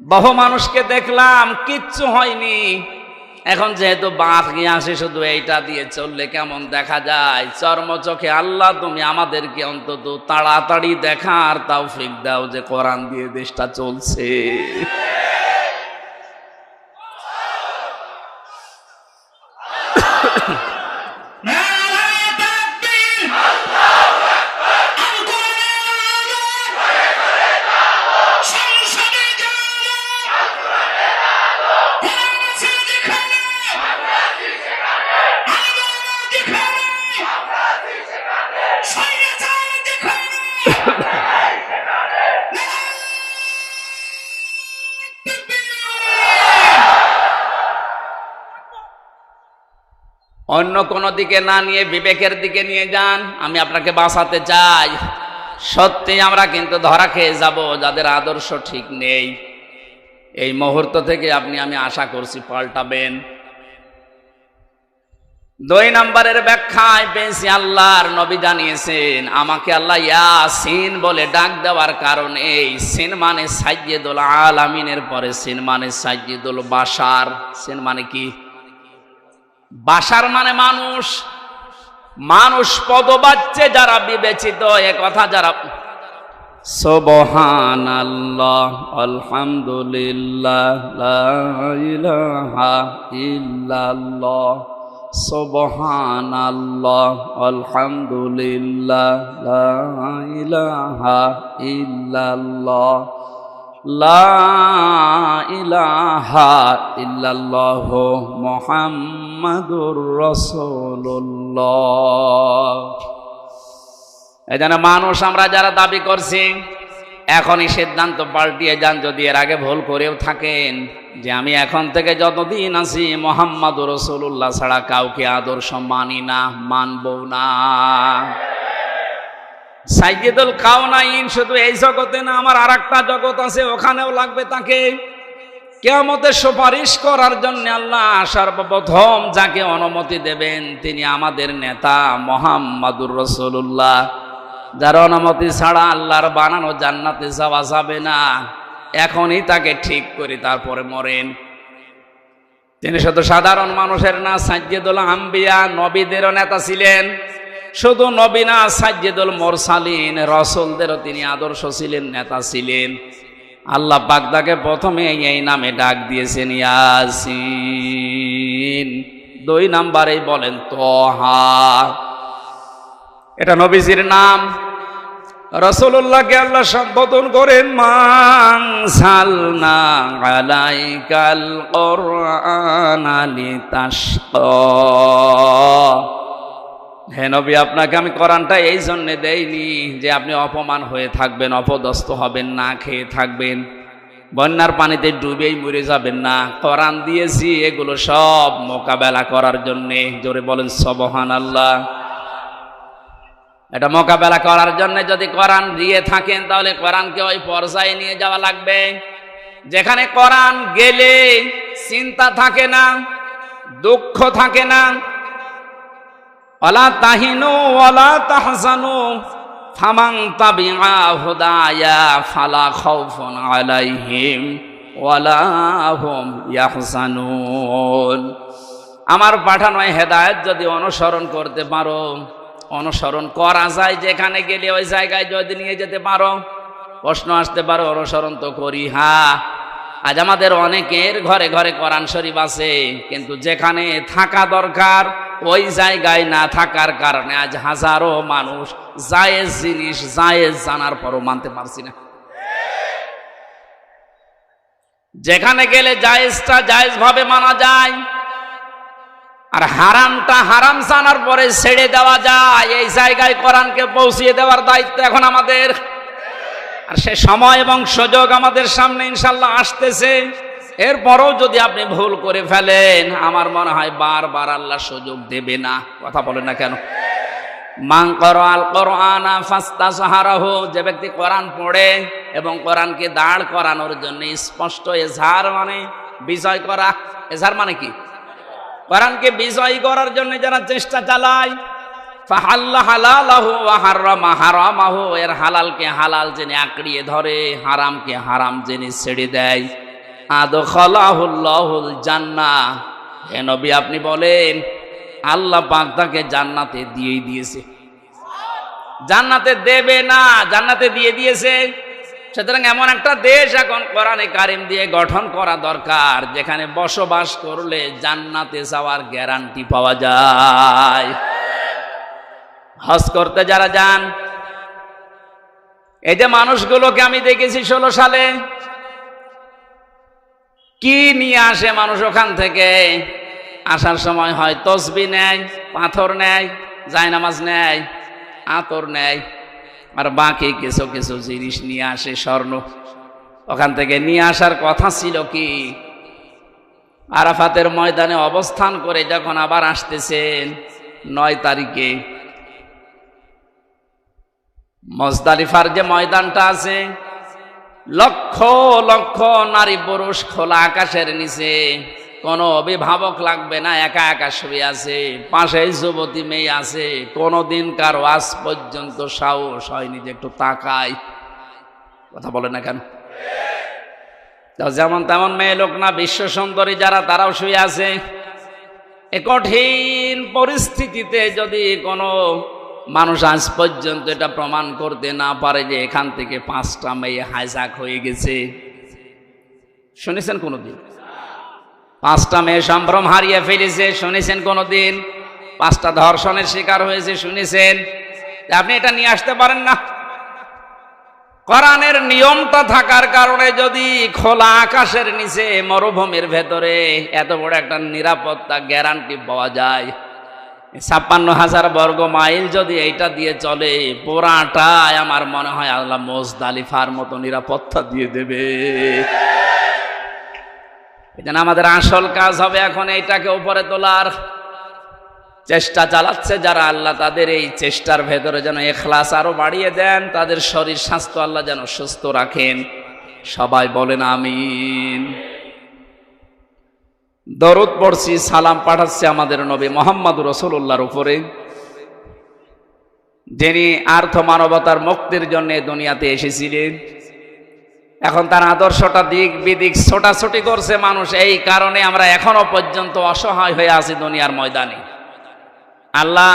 বহু মানুষকে দেখলাম কিচ্ছু হয়নি, এখন যেহেতু বাঁধ গিয়ে আসে শুধু এইটা দিয়ে চললে কেমন দেখা যায়। চর্মচোখে আল্লাহ তুমি আমাদেরকে অন্তত তাড়াতাড়ি দেখার তৌফিক দাও যে কোরআন দিয়ে দেশটা চলছে। অন্য কোনো দিকে না নিয়ে বিবেকের দিকে নিয়ে যান, আমি আপনাকে বাঁচাতে চাই। সত্যি আমরা কিন্তু ধরা খেয়ে যাব যাদের আদর্শ ঠিক নেই। এই মুহূর্ত থেকে আমি আশা করছি পাল্টাবেন। 2 নম্বরের ব্যাখ্যায় পেয়েছি, আল্লাহর নবী জানিয়েছেন আমাকে আল্লাহ ইয়াসিন বলে ডাক দেওয়ার কারণে, এই সিন মানে সাইয়্যিদুল আলামিনের পরে সিন মানে সাইয়্যিদুল বাশার। সিন মানে কি? বাশার মানে মানুষ, মানুষ পদবাচ্যে যারা বিবেচিত, এ কথা যারা। সুবহানাল্লাহ আলহামদুলিল্লাহ লা ইলাহা ইল্লাল্লাহ, সুবহানাল্লাহ আলহামদুলিল্লাহ লা ইলাহা ইল্লাল্লাহ, লা ইলাহা ইল্লাল্লাহ মুহাম্মাদুর রাসূলুল্লাহ। এজন্য মানুষ আমরা যারা দাবি করছি, এখনই সিদ্ধান্ত পাল্টিয়ে যান যদি এর আগে ভুল করেও থাকেন, যে আমি এখন থেকে যতদিন আছি মুহাম্মাদুর রাসূলুল্লাহ ছাড়া কাউকে আদর্শ মানি না, মানব না। সাইয়্যিদুল কাওনাইন শুধু এই জগতে না, আমার আরেকটা জগৎ আছে, ওখানেও লাগবে তাকে। কিয়ামতে সুপারিশ করার জন্য আল্লাহ সর্বপ্রথম যাকে অনুমতি দেবেন তিনি আমাদের নেতা মুহাম্মাদুর রাসূলুল্লাহ, যার অনুমতি ছাড়া আল্লাহর বানানো জান্নাতে যাওয়া যাবে না। এখনই তাকে ঠিক করে তারপরে মরেন। তিনি শুধু সাধারণ মানুষের না, সাইয়্যিদুল আম্বিয়া, নবীদেরও নেতা ছিলেন। শুধু নবী না, সাইয়্যিদুল মুরসালিন, রাসূলদেরও তিনি আদর্শ ছিলেন, নেতা ছিলেন। আল্লাহ পাক তাকে প্রথমে এই নামে ডাক দিয়েছেন, ইয়াসিন। 2 নম্বরেই বলেন তোহা, এটা নবীজির নাম। রাসূলুল্লাহকে আল্লাহ সম্বোধন করেন মান সালনা আলাইকাল কুরআনা লিতাশকা। হে নবী, আপনাকে আমি কোরআনটা এই জন্য দেইনি যে আপনি অপমান হয়ে থাকবেন, অপদস্থ হবেন, না খেয়ে থাকবেন, বন্যার পানিতে ডুবেই মরে যাবেন না। কোরআন দিয়েছি এগুলো সব মোকাবেলা করার জন্যে। জোরে বলেন সুবহানাল্লাহ। এটা মোকাবেলা করার জন্য যদি কোরআন দিয়ে থাকেন, তাহলে কোরআনকে ওই পর্যায়ে নিয়ে যাওয়া লাগবে যেখানে কোরআন গেলে চিন্তা থাকে না, দুঃখ থাকে না। ওয়ালা তাহিনু ওয়ালা তাহজানু ফামান তাবিআ হুদায়া ফালা খাউফুন আলাইহিম ওয়ালা হুম ইয়াহজানুন। আমার পাঠানো হেদায়েত যদি অনুসরণ করতে পারো, অনুসরণ করা যায় যেখানে গেলে ওই জায়গায় যদি নিয়ে যেতে পারো। প্রশ্ন আসতে পারো, অনুসরণ তো করি। হ্যাঁ, আজ আমাদের অনেকের ঘরে ঘরে কোরআন শরীফ আছে, কিন্তু যেখানে থাকা দরকার ওই জায়গায় না থাকার কারণে আজ হাজারো মানুষ জায়েজ জিনিস জায়েজ জানার পরও মানতে পারছি না। যেখানে গেলে জায়েজটা জায়েজ ভাবে মানা যায়, আর হারামটা হারাম জানার পরে ছেড়ে দেওয়া যায়, এই জায়গায় কোরআনকে পৌঁছিয়ে দেওয়ার দায়িত্ব এখন আমাদের। আর সে সময় এবং সুযোগ আমাদের সামনে ইনশাল্লাহ আসতেছে। এরপরও যদি আপনি ভুল করে ফেলেন, আমার মনে হয় বারবার আল্লাহ সুযোগ দেবে না। কথা বলেন না কেন? মান ক্বারাআল কুরআনা ফাস্তাযহারাহু, যে ব্যক্তি কোরআন পড়ে এবং কোরআনকে দাঁড় করানোর জন্য স্পষ্ট এজহার মানে বিজয় করা। এজহার মানে কি? কোরআনকে বিজয় করার জন্য যারা চেষ্টা চালায়, ফাহাল্লা হালালাহু ওয়া হারামা হারামাহু, এর হালালকে হালাল জেনে আঁকড়িয়ে ধরে, হারামকে হারাম জেনে ছেড়ে দেয়, আদখালাহুল্লাহুল জান্নাহ, হে নবী আপনি বলেন আল্লাহ পাক তাকে জান্নাতে দিয়ে দিয়েছে। জান্নাতে দেবে না, জান্নাতে দিয়ে দিয়েছে। সুতরাং এমন একটা দেশ এখন কোরআনে কারিম দিয়ে গঠন করা দরকার, যেখানে বসবাস করলে জান্নাতে যাওয়ার গ্যারান্টি পাওয়া যায়। হজ করতে যারা যান, এই যে মানুষগুলোকে আমি দেখেছি 16 সালে কি নিয়ে আসে মানুষ ওখান থেকে। আসার সময় হয় তসবিহ নেয়, পাথর নেয়, জায়নামাজ নেয়, আতর নেয়, আর বাকি কিছু কিছু জিনিস নিয়ে আসে, স্বর্ণ। ওখান থেকে নিয়ে আসার কথা ছিল কি, আরাফাতের ময়দানে অবস্থান করে যখন আবার আসতেছেন 9 তারিখে, মুজদালিফার যে ময়দানটা আছে, লক্ষ লক্ষ নারী পুরুষ খোলা আকাশের নিচে, কোনো অভিভাবক লাগবে না, একা একা শুয়ে আছে, পাশে যুবতী মেয়ে আছে। কোনোদিন কারো আজ পর্যন্ত সাহস হয়নি যে একটু তাকায়। কথা বলে না কেন? যেমন তেমন মেয়ে লোক না, বিশ্ব সুন্দরী যারা, তারাও শুয়ে আছে। এ কঠিন পরিস্থিতিতে যদি কোনো মানুষ আজ পর্যন্ত এটা প্রমাণ করতে না পারে যে এখান থেকে 5টা মেয়ে হাইজ্যাক হয়ে গেছে, শুনেছেন কোনোদিন? 5টা মেয়ে সম্ভ্রম হারিয়ে ফেলেছে, শুনেছেন কোনোদিন? 5টা ধর্ষণের শিকার হয়েছে, শুনেছেন? আপনি এটা নিয়ে আসতে পারেন না। কোরআনের নিয়মটা থাকার কারণে যদি খোলা আকাশের নিচে মরুভূমির ভেতরে এত বড় একটা নিরাপত্তা গ্যারান্টি পাওয়া যায়, 56,000 বর্গ মাইল যদি এইটা দিয়ে চলে, পুরাটাই আমার মনে হয় আল্লাহ মুজদালিফার মতো নিরাপত্তা দিয়ে দেবে। এজন্য আমাদের আসল কাজ হবে এখন এইটাকে উপরে তোলার চেষ্টা চালাচ্ছে যারা, আল্লাহ তাদের এই চেষ্টার ভেতরে যেন ইখলাস আরো বাড়িয়ে দেন, তাদের শরীর স্বাস্থ্য আল্লাহ যেন সুস্থ রাখেন। সবাই বলেন আমিন। দরুদ পড়ছি, সালাম পাঠাচ্ছি আমাদের নবী মুহাম্মদুর রাসূলুল্লাহর উপরে, যিনি আর্থ মানবতার মুক্তির জন্য দুনিয়াতে এসেছিলেন। এখন তার আদর্শটা দিক বিদিক ছোটাছুটি করছে মানুষ, এই কারণে আমরা এখনো পর্যন্ত অসহায় হয়ে আছি দুনিয়ার ময়দানে। আল্লাহ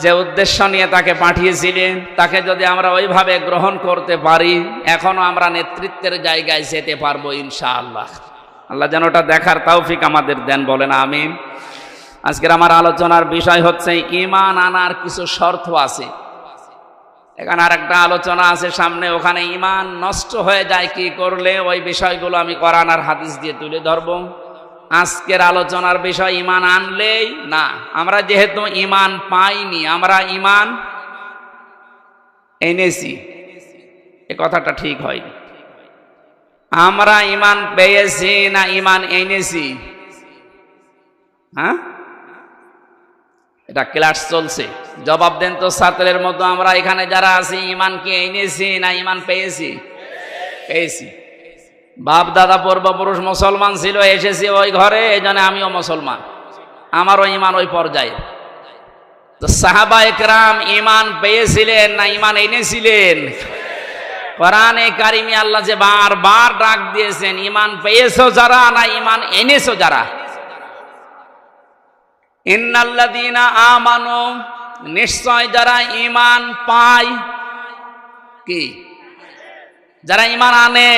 যে উদ্দেশ্য নিয়ে তাকে পাঠিয়েছিলেন, তাকে যদি আমরা ওইভাবে গ্রহণ করতে পারি, এখনো আমরা নেতৃত্বের জায়গায় যেতে পারবো ইনশাআল্লাহ। আল্লাহ যেন ওটা দেখার তৌফিক আমাদের দেন, বলেন আমিন। আজকের আমার আলোচনার বিষয় হচ্ছে ঈমান আনার কিছু শর্ত আছে। এখানে আর একটা আলোচনা আছে সামনে, ওখানে ঈমান নষ্ট হয়ে যায় কি করলে, ওই বিষয়গুলো আমি কোরআন আর হাদিস দিয়ে তুলে ধরব। আজকের আলোচনার বিষয় ঈমান আনলেই না, আমরা যেহেতু ঈমান পাইনি, আমরা ঈমান এনেছি, এ কথাটা ঠিক হয়নি। আমরা ঈমান পেয়েছি না ঈমান এনেছি? হ্যাঁ, এটা ক্লাস চলছে, জবাব দেন তো ছাত্রের মতো। আমরা এখানে যারা আছি ঈমান কি এনেছি না ঈমান পেয়েছি? পেয়েছি। বাপ দাদা পূর্বপুরুষ মুসলমান ছিল, এসেছি ওই ঘরে, এই জন্য আমিও মুসলমান, আমারও ঈমান ওই পর্যায়ে। তো সাহাবায়ে কেরাম ঈমান পেয়েছিলেন না ঈমান এনেছিলেন? কোরআনে কারিমে আল্লাহ যে বারবার ডাক দিয়েছেন, ঈমান পেয়েছো যারা না ঈমান এনেছো যারা। ইন্নাল্লাযীনা আমানু, নিশ্চয় যারা ঈমান পায়, কি যারা ঈমান আনে।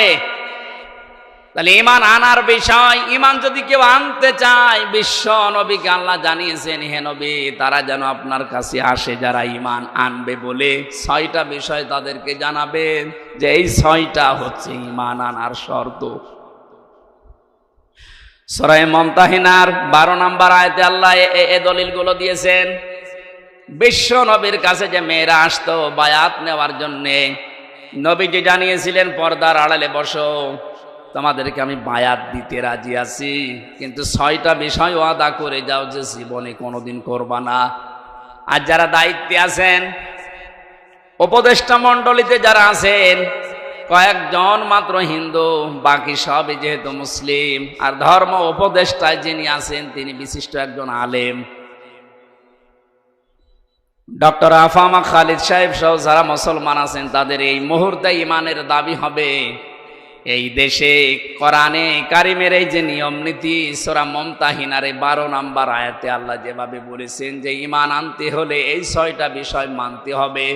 তাহলে ঈমান আনার বিষয়, ঈমান যদি কেউ আনতে চায়, বিশ্ব নবীকে আল্লাহ জানিয়েছেন, হে নবী তারা যেন আপনার কাছে আসে যারা ঈমান আনবে বলে 6টা বিষয় তাদেরকে জানাবেন, যে এই 6টা হচ্ছে ঈমান আনার শর্ত। সূরা মুমতাহিনার 12 নম্বর আয়াতে আল্লাহ এই দলিলগুলো দিয়েছেন। বিশ্ব নবীর কাছে যে মেয়েরা আসতো বায়াত নেওয়ার জন্যে, নবীজি জানিয়েছিলেন পর্দার আড়ালে বসো, তোমাদেরকে আমি বায়াত দিতে রাজি আছি, কিন্তু 6টা বিষয় ওয়াদা করে যাও যে জীবনে কোনোদিন করবা না। আর যারা দায়িত্বে আছেন, উপদেষ্টা মণ্ডলীতে যারা আছেন, কয়েকজন মাত্র হিন্দু, বাকি সবই যেহেতু মুসলিম। আর ধর্ম উপদেষ্টায় যিনি আছেন তিনি বিশিষ্ট একজন আলেম, ডক্টর আফামা খালিদ সাহেব সহ যারা মুসলমান আছেন, তাদের এই মুহূর্তে ইমানের দাবি হবে এই দেশে কোরআনে কারিমের এই যে নিয়ম নীতি, সূরা মুমতাহিনার 12 নম্বর আয়াতে আল্লাহ যেভাবে বলেছেন যে ঈমান আনতে হলে এই 6টা বিষয় মানতে হবে।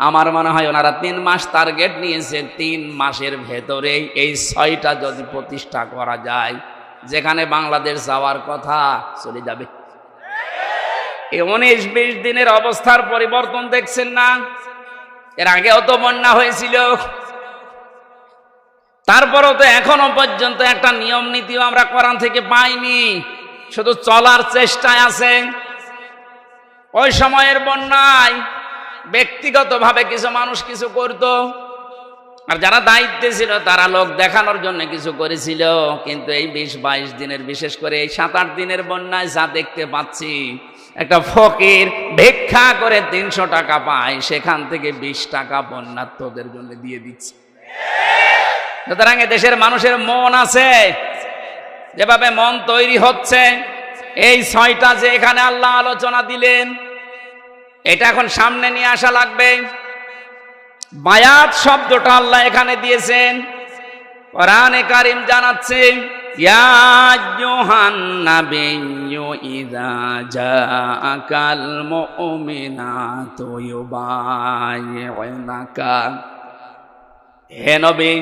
আমার মনে হয় ওনারা 3 মাস টার্গেট নিয়েছেন। 3 মাসের ভেতরে এই 6টা যদি প্রতিষ্ঠা করা যায়, যেখানে বাংলাদেশ যাওয়ার কথা চলে যাবে। এই 19-20 দিনের অবস্থার পরিবর্তন দেখছেন না? এর আগেও তো বন্যা হয়েছিল, তারপরও তো এখনো পর্যন্ত একটা নিয়ম নীতিও আমরা কোরআন থেকে পাইনি, শুধু চলার চেষ্টায় আছে। ওই সময়ের বন্যায় ব্যক্তিগতভাবে কিছু মানুষ কিছু করত, আর যারা দায়িত্বে ছিল তারা লোক দেখানোর জন্য কিছু করেছিল। কিন্তু এই 20-22 দিনের, বিশেষ করে এই 7-8 দিনের বন্যায় যা দেখতে পাচ্ছি, একটা ফকির ভিক্ষা করে 300 টাকা পায়, সেখান থেকে 20 টাকা বন্যার্তদের জন্য দিয়ে দিচ্ছে। সুতরাং দেশের মানুষের মন আছে, যেভাবে মন তৈরি হচ্ছে, এই 6টা যে এখানে আল্লাহ আলোচনা দিলেন, এটা এখন সামনে নিয়ে আসা লাগবে। বায়াত শব্দটা আল্লাহ এখানে দিয়েছেন, কোরআনে কারীম জানাচ্ছে ইয়া আইয়ুহান নাবিয়্যু ইযা জাআকাল মুমিনাতু ইউবাইয়ুনাকা। হে নবী,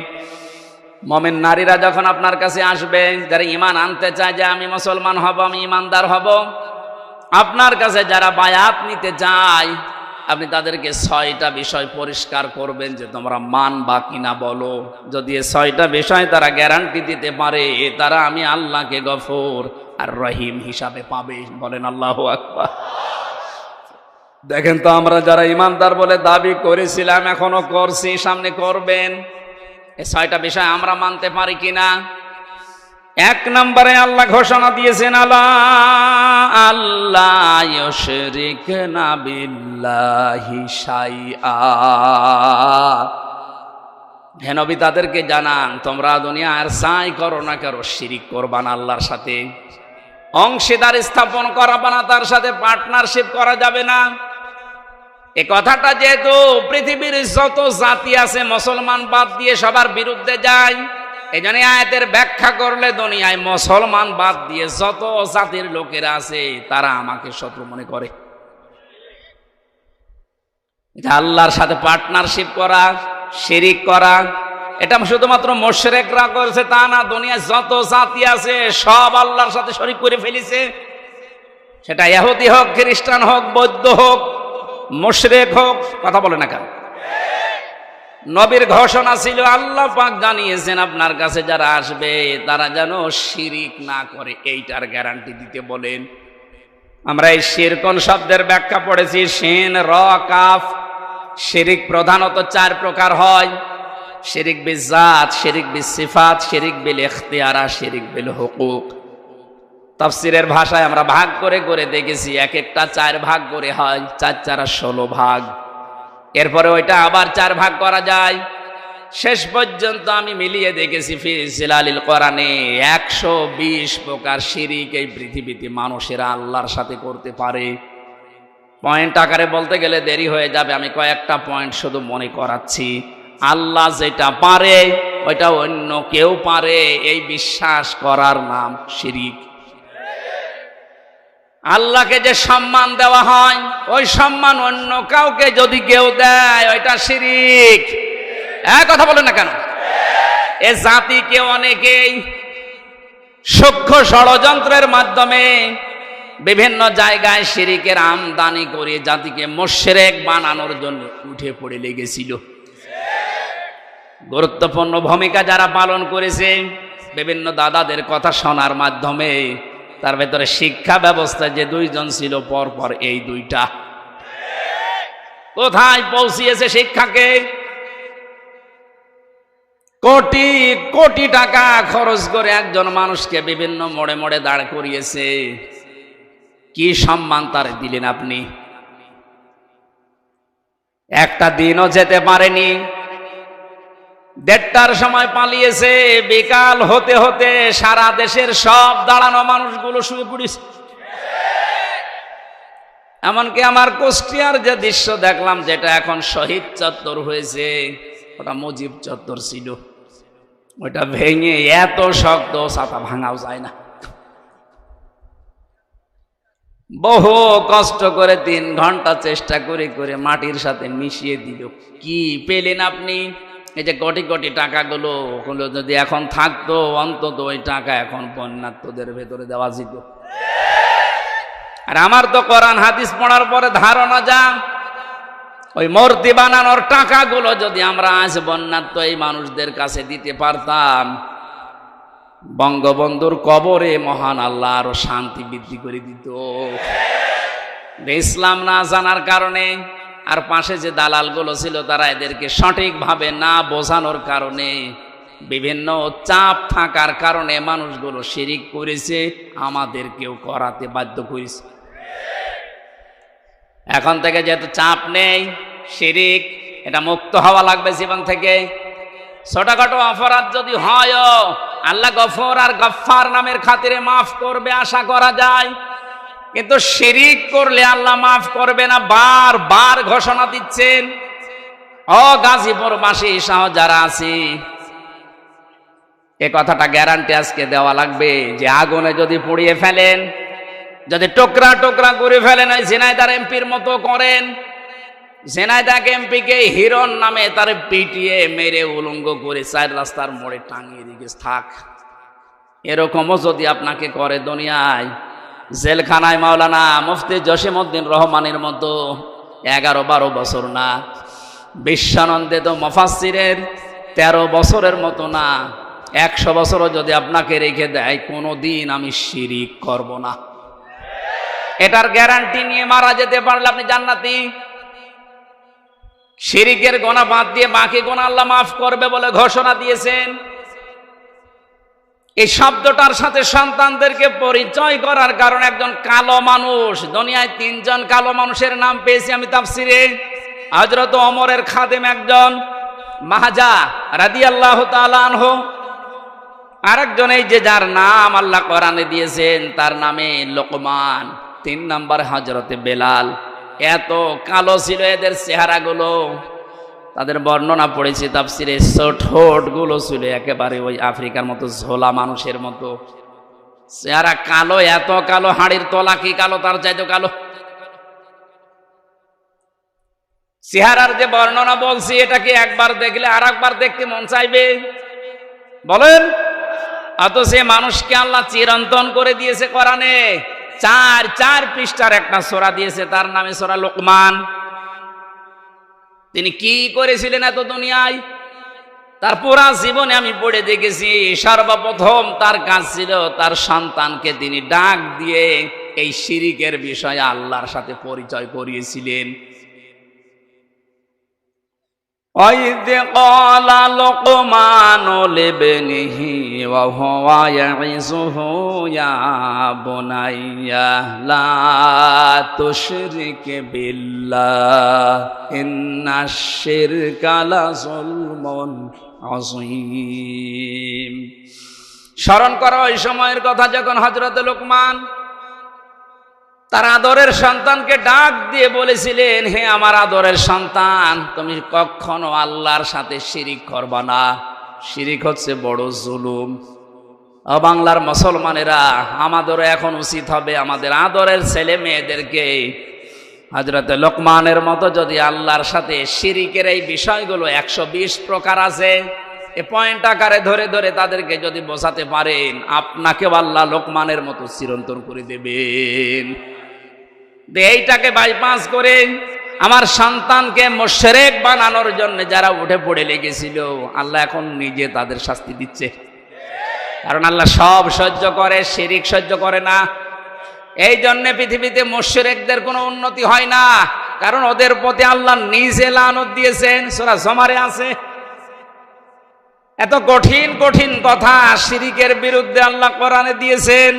মুমিন নারীরা যখন আপনার কাছে আসবে, যারা ঈমান আনতে চায় যে আমি মুসলমান হব, আমি ঈমানদার হব, আপনার কাছে যারা বায়াত নিতে চায়, আপনি তাদেরকে 6টা বিষয় পরিষ্কার করবেন যে তোমরা মানবা কিনা বলো। যদি এই 6টা বিষয় তারা গ্যারান্টি দিতে পারে, তারা আমি আল্লাহকে গফুর আর রহিম হিসাবে পাবে। বলেন আল্লাহু আকবার। দেখেন তো, আমরা যারা ঈমানদার বলে দাবি করেছিলাম, এখনো করছি, সামনে করবেন, এই 6টা বিষয় আমরা মানতে পারি কিনা। 1 নম্বরে আল্লাহ ঘোষণা দিয়েছেন আলা আল্লাহ ইউশরিকনা বিল্লাহি শাইআ। হে নবী, তাদেরকে জানান তোমরা দুনিয়ার যাই করো না কেন, শিরিক করবা না আল্লাহর সাথে, অংশীদার স্থাপন করাবা না, তার সাথে পার্টনারশিপ করা যাবে না। এই কথাটা যেহেতু পৃথিবীর যত জাতি আছে মুসলমান বাদ দিয়ে সবার বিরুদ্ধে যায়, এই জন্য আয়াতের ব্যাখ্যা করলে দুনিয়ায় মুসলমান বাদ দিয়ে যত জাতির লোকেরা আছে তারা আমাকে শত্রু মনে করে। এটা আল্লাহর সাথে পার্টনারশিপ করা, শিরিক করা, এটা শুধুমাত্র মুশরিকরা করেছে তা না, দুনিয়ায় যত জাতি আছে সব আল্লাহর সাথে শরীক করে ফেলেছে। সেটা ইহুদি হোক, খ্রিস্টান হোক, বৌদ্ধ হোক, মুশরিক হোক, কথা বলে না কেন? নবীর ঘোষণা ছিল, আল্লাহ পাক জানিয়েছেন আপনার কাছে যারা আসবে তারা যেন শিরিক না করে, এইটার গ্যারান্টি দিতে বলেন। আমরা এই শিরকুন শব্দের ব্যাখ্যা পড়েছি, শিন র কাফ। শিরিক প্রধানত 4 প্রকার হয়: শিরিক বিজাত, শিরিক বিসিফাত, শিরিক বিল ইখতিয়ারা, শিরিক বিল হুকুক। তাফসীরের ভাষায় আমরা ভাগ করে করে দেখেছি, এক একটা 4 ভাগ করে হয়, 4 4 16 ভাগ। এরপরে ওইটা আবার 4 ভাগ করা যায়। শেষ পর্যন্ত আমি মিলিয়ে দেখেছি ফি জিলালিল কোরআনে 120 প্রকার শিরিক এই পৃথিবীতে মানুষেরা আল্লাহর সাথে করতে পারে। পয়েন্ট আকারে বলতে গেলে দেরি হয়ে যাবে, আমি কয়েকটা পয়েন্ট শুধু মনে করাচ্ছি। আল্লাহ যেটা পারে ওইটা অন্য কেউ পারে, এই বিশ্বাস করার নাম শিরিক। আল্লাহকে যে সম্মান দেওয়া হয়, ওই সম্মান অন্য কাউকে যদি কেউ দেয় ওইটা শিরিক। কথা বলেন না কেন? এ জাতিকে অনেকেই সূক্ষ্ম ষড়যন্ত্রের মাধ্যমে বিভিন্ন জায়গায় শিরিকের আমদানি করে জাতিকে মুশরিক বানানোর জন্য উঠে পড়ে লেগেছিল। গুরুত্বপূর্ণ ভূমিকা যারা পালন করেছে বিভিন্ন দাদাদের কথা শোনার মাধ্যমে, তার ভেতরে শিক্ষা ব্যবস্থায় যে 2 জন ছিল পরপর, এই 2টা কোথায় পৌঁছিয়েছে শিক্ষাকে? কোটি কোটি টাকা খরচ করে একজন মানুষকে বিভিন্ন মোড়ে মোড়ে দাঁড় করিয়েছে। কি সম্মান তার দিলেন আপনি? একটা দিনও যেতে পারেনি। 1:30টার সময় পালিয়েছে, বিকাল হতে হতে সারা দেশের সব দাঁড়ানো মানুষগুলো শুয়ে পড়েছে। এমনকি আমার কুষ্টিয়ার যে দৃশ্য দেখলাম, যেটা এখন শহীদ চত্বর হয়েছে, ওটা মুজিব চত্বর ছিল। ওইটা ভেঙে এত শক্ত, ছাতা ভাঙাও যায় না। বহু কষ্ট করে 3 ঘন্টা চেষ্টা করে করে মাটির সাথে মিশিয়ে দিল। কি পেলেন আপনি? এই যে কোটি কোটি টাকাগুলো, ওগুলো যদি এখন থাকতো, অন্তত ওই টাকা এখন বন্যার্থদের ভেতরে দেওয়া যেত। আর আমার তো কোরআন হাদিস পড়ার পরে ধারণা যা, ওই মূর্তি বানানোর টাকাগুলো যদি আমরা আজ বন্যার্থ এই মানুষদের কাছে দিতে পারতাম, বঙ্গবন্ধুর কবরে মহান আল্লাহ আরো শান্তি বৃদ্ধি করে দিত। ইসলাম না জানার কারণে আর পাশে যে দালালগুলো ছিল, তারা এদেরকে সঠিকভাবে না বোঝানোর কারণে, বিভিন্ন চাপ থাকার কারণে মানুষগুলো শিরিক করেছে, আমাদেরকেও করাতে বাধ্য করেছে। এখন থেকে যেহেতু চাপ নেই, শিরিক এটা মুক্ত হওয়া লাগবে জীবন থেকে। ছোটখাটো অপরাধ যদি হয়, আল্লাহ গফর আর গফফার নামের খাতিরে মাফ করবে আশা করা যায়, কিন্তু শিরিক করলে আল্লাহ মাফ করবে না, বারবার ঘোষণা দিচ্ছেন। গাজীপুরবাসী সহ যারা আছে, এ কথাটা গ্যারান্টি আজকে দেওয়া লাগবে যে আগুনে যদি পুড়িয়ে ফেলেন, যদি টুকরা টুকরা করে ফেলেন, ওই ঝিনাইদহ এমপির মতো করেন, ঝিনাইদহ এমপিকে হিরণ নামে তার পিটিয়ে মেরে উলঙ্গ করে 4 রাস্তার মোড়ে টাঙিয়ে দিকে থাক, এরকমও যদি আপনাকে করে দুনিয়ায়, জেলখানায় মাওলানা মুফতি জসিমউদ্দিন রহমানের মতো 11-12 বছর না, বিশ্বানন্দিত মুফাসসিরের 13 বছরের মতো না, 100 বছরও যদি আপনাকে রেখে দেয়, কোনোদিন আমি শিরিক করব না, এটার গ্যারান্টি নিয়ে মারা যেতে পারলে আপনি জান্নাতি। শিরিকের গোনা বাদ দিয়ে বাকি গোনা আল্লাহ মাফ করবে বলে ঘোষণা দিয়েছেন। এই শব্দটার সাথে সন্তানদেরকে পরিচয় করার কারণে একজন কালো মানুষ, দুনিয়ায় 3 জন কালো মানুষের নাম পেয়েছি আমি তাফসিরে। হযরত ওমরের খাদেম একজন, মাহাজা রাদিয়াল্লাহু তাআলা আনহু, আরেকজন এই যে যার নাম আল্লাহ কোরআনে দিয়েছেন, তার নামে লোকমান। 3 নম্বর হযরতে বেলাল। এত কালো ছিল এদের চেহারাগুলো, তাদের বর্ণনা পড়েছি তাফসিরে। ঠোঁটগুলো ছিল একেবারে ওই আফ্রিকার মতো ঝোলা মানুষের মতো চেহারা, কালো, এত কালো, হাড়ির তলা কি কালো, তার চাইতে কালো চেহারার যে বর্ণনা বলছি, এটা কি একবার দেখলে আর একবার দেখতে মন চাইবে বলেন? অথচ সে মানুষকে আল্লাহ চিরন্তন করে দিয়েছে কোরআনে, 4 পৃষ্ঠার একটা সূরা দিয়েছে, তার নামে সূরা লোকমান। তিনি কি করেছিলেন এত দুনিয়ায়? তার পুরা জীবনে আমি পড়ে দেখেছি, সর্বপ্রথম তার কাজ ছিল তার সন্তানকে তিনি ডাক দিয়ে এই শিরিকের বিষয়ে আল্লাহর সাথে পরিচয় করিয়েছিলেন। وَإِذْ قَالَ لُقْمَانُ لِابْنِهِ وَهُوَ يَعِظُهُ يَا بُنَيَّ لَا تُشْرِكْ بِاللَّهِ إِنَّ الشِّرْكَ لَظُلْمٌ عَظِيمٌ। স্মরণ করো ওই সময়ের কথা যখন হযরত লোকমান তার আদরের সন্তানকে ডাক দিয়ে বলেছিলেন, হে আমার আদরের সন্তান, তুমি কখনো আল্লাহর সাথে শিরিক করবা না, শিরিক হচ্ছে বড় জুলুম। বাংলার মুসলমানেরা, আমাদেরও এখন উচিত হবে আমাদের আদরের ছেলে মেয়েদেরকে হযরত লোকমানের মতো যদি আল্লাহর সাথে শিরিকের এই বিষয়গুলো 120 প্রকার আছে, এ পয়েন্ট আকারে ধরে ধরে তাদেরকে যদি বোঝাতে পারেন, আপনাকেও আল্লাহ লোকমানের মতো চিরন্তন করে দেবেন। এইটাকে বাইপাস করে আমার সন্তানকে মুশরিক বানানোর জন্য যারা উঠে পড়ে লেগেছিল, আল্লাহ এখন নিজে তাদের শাস্তি দিচ্ছে। কারণ আল্লাহ সব সহ্য করে, শিরিক সহ্য করে না। এই জন্য পৃথিবীতে মুশরিকদের কোনো উন্নতি হয় না, কারণ ওদের প্রতি আল্লাহ নিজে লানত দিয়েছেন। সূরা জুমারে আছে, এত কঠিন কঠিন কথা শিরিকের বিরুদ্ধে আল্লাহ কোরআনে দিয়েছেন।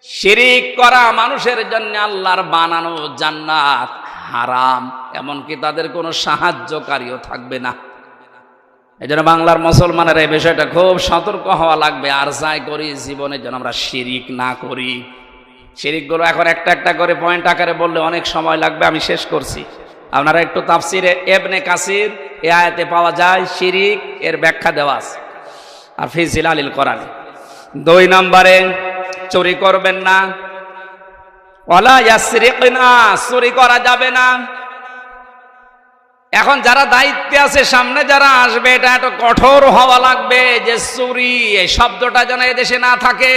শিরিক করা মানুষের জন্য আল্লাহর বানানো জান্নাত হারাম, এমনকি তাদের কোনো সাহায্যকারীও থাকবে না। এই জন্য বাংলার মুসলমানের এই বিষয়টা খুব সতর্ক হওয়া লাগবে। আর যাই করি জীবনে যেন আমরা শিরিক না করি। শিরিকগুলো এখন একটা একটা করে পয়েন্ট আকারে বললে অনেক সময় লাগবে, আমি শেষ করছি। আপনারা একটু তাফসিরে ইবনে কাসির এই আয়াতে পাওয়া যায় শিরিক, এর ব্যাখ্যা দেওয়া আছে আর ফি জিলালিল কোরআন। 2 নম্বরে চুরি করবেন না, ওয়ালা ইয়াসরিকনা, চুরি করা যাবে না। এখন যারা দায়িত্বে আছে, সামনে যারা আসবে, এটা একটা কঠোর হওয়া লাগবে যে চুরি এই শব্দটা যেন এদেশে না থাকে।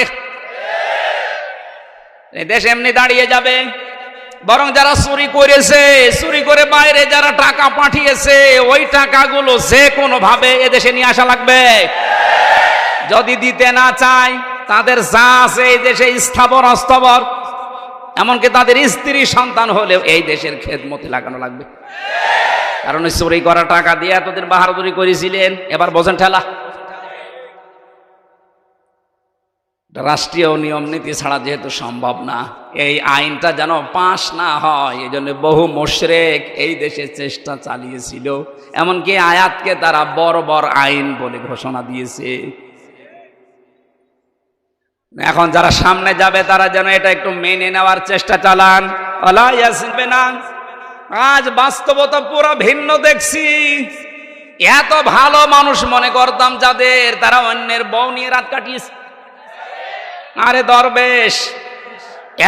দেশ এমনি দাঁড়িয়ে যাবে। বরং যারা চুরি করেছে, চুরি করে বাইরে যারা টাকা পাঠিয়েছে, ওই টাকাগুলো যে কোনো ভাবে এদেশে নিয়ে আসা লাগবে। যদি দিতে না চায়, তাদের যা আছে এই দেশে স্থাবর অস্থাবর, এমনকি তাদের স্ত্রী সন্তান হলেও এই দেশের খেদমতে লাগানো লাগবে। কারণ ওই চুরি করা টাকা দিয়ে এতদিন বাহাদুরি করেছিলেন, এবার বোঝেন ঠেলা। রাষ্ট্রীয় নিয়ম নীতি ছাড়া যেহেতু সম্ভব না, এই আইনটা যেন পাশ না হয়, এই জন্য বহু মুশরিক এই দেশে চেষ্টা চালিয়েছিল, এমনকি আয়াতকে তারা বর্বর আইন বলে ঘোষণা দিয়েছে। এখন যারা সামনে যাবে তারা যেন এটা একটু মেনে নেওয়ার চেষ্টা চালান। ওয়ালা ইয়াসিবেনা। আজ বাস্তবতা পুরো ভিন্ন দেখছি। এত ভালো মানুষ মনে করতাম যাদের, তারা অন্যের বউ নিয়ে রাত কাটিয়েছে। আরে দরবেশ,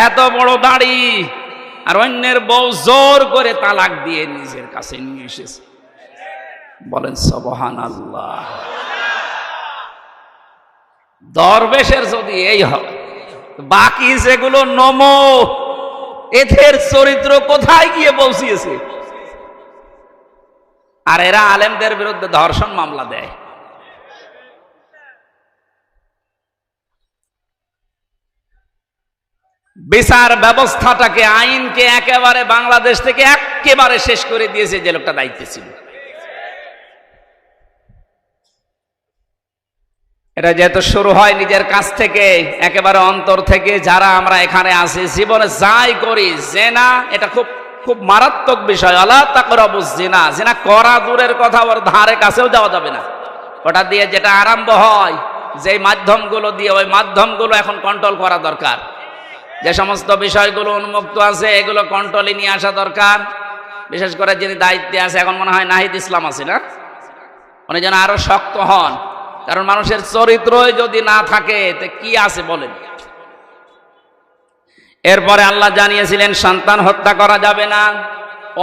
এত বড় দাড়ি, আর অন্যের বউ জোর করে তালাক দিয়ে নিজের কাছে নিয়ে এসেছে। বলেন সুবহানাল্লাহ। দরবেশের যদি এই হয়, বাকি যেগুলো নমো, এদের চরিত্র কোথায় গিয়ে পৌঁছিয়েছে? আর এরা আলেমদের বিরুদ্ধে ধর্ষণ মামলা দেয়। বিচার ব্যবস্থাটাকে, আইনকে একেবারে বাংলাদেশ থেকে একেবারে শেষ করে দিয়েছে যে লোকটা দায়িত্বে ছিল। এটা যেহেতু শুরু হয় নিজের কাছ থেকে, একেবারে অন্তর থেকে, যারা আমরা এখানে আছি জীবনে যাই করি, জেনা এটা খুব খুব মারাত্মক বিষয়। আলা তাকরাবুজ জিনা, জিনা করা দূরের কথা, ওর ধারে কাছেও যাওয়া যাবে না। ওটা দিয়ে যেটা আরম্ভ হয়, যে মাধ্যমগুলো দিয়ে, ওই মাধ্যমগুলো এখন কন্ট্রোল করা দরকার। যে সমস্ত বিষয়গুলো উন্মুক্ত আছে, এগুলো কন্ট্রোলে নিয়ে আসা দরকার। বিশেষ করে যিনি দায়িত্বে আছে, এখন মনে হয় নাহিদ ইসলাম আছে না, উনি যেন আরো শক্ত হন। কারণ মানুষের চরিত্রই যদি না থাকে তো কি আছে বলেন। এরপরে আল্লাহ জানিয়েছিলেন সন্তান হত্যা করা যাবে না,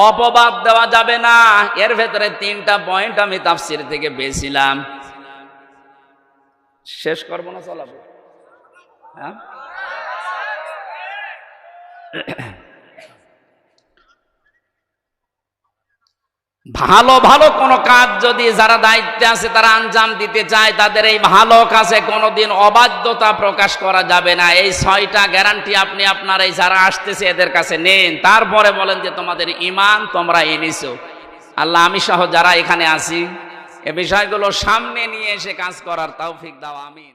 অপবাদ দেওয়া যাবে না। এর ভেতরে 3টা পয়েন্ট আমি তাফসীর থেকে পেয়েছিলাম। শেষ করবো না চলাবো? হ্যাঁ, ভালো ভালো কোনো কাজ যদি যারা দায়িত্বে আছে তারা আঞ্জাম দিতে চায়, তাদের এই ভালো কাজে কোনোদিন অবাধ্যতা প্রকাশ করা যাবে না। এই 6টা গ্যারান্টি আপনি আপনার এই যারা আসতেছে এদের কাছে নেন। তারপরে বলেন যে তোমাদের ঈমান তোমরা এনেছো। আল্লাহ আমি সহ যারা এখানে আছি, এ বিষয়গুলো সামনে নিয়ে এসে কাজ করার তৌফিক দাও, আমিন।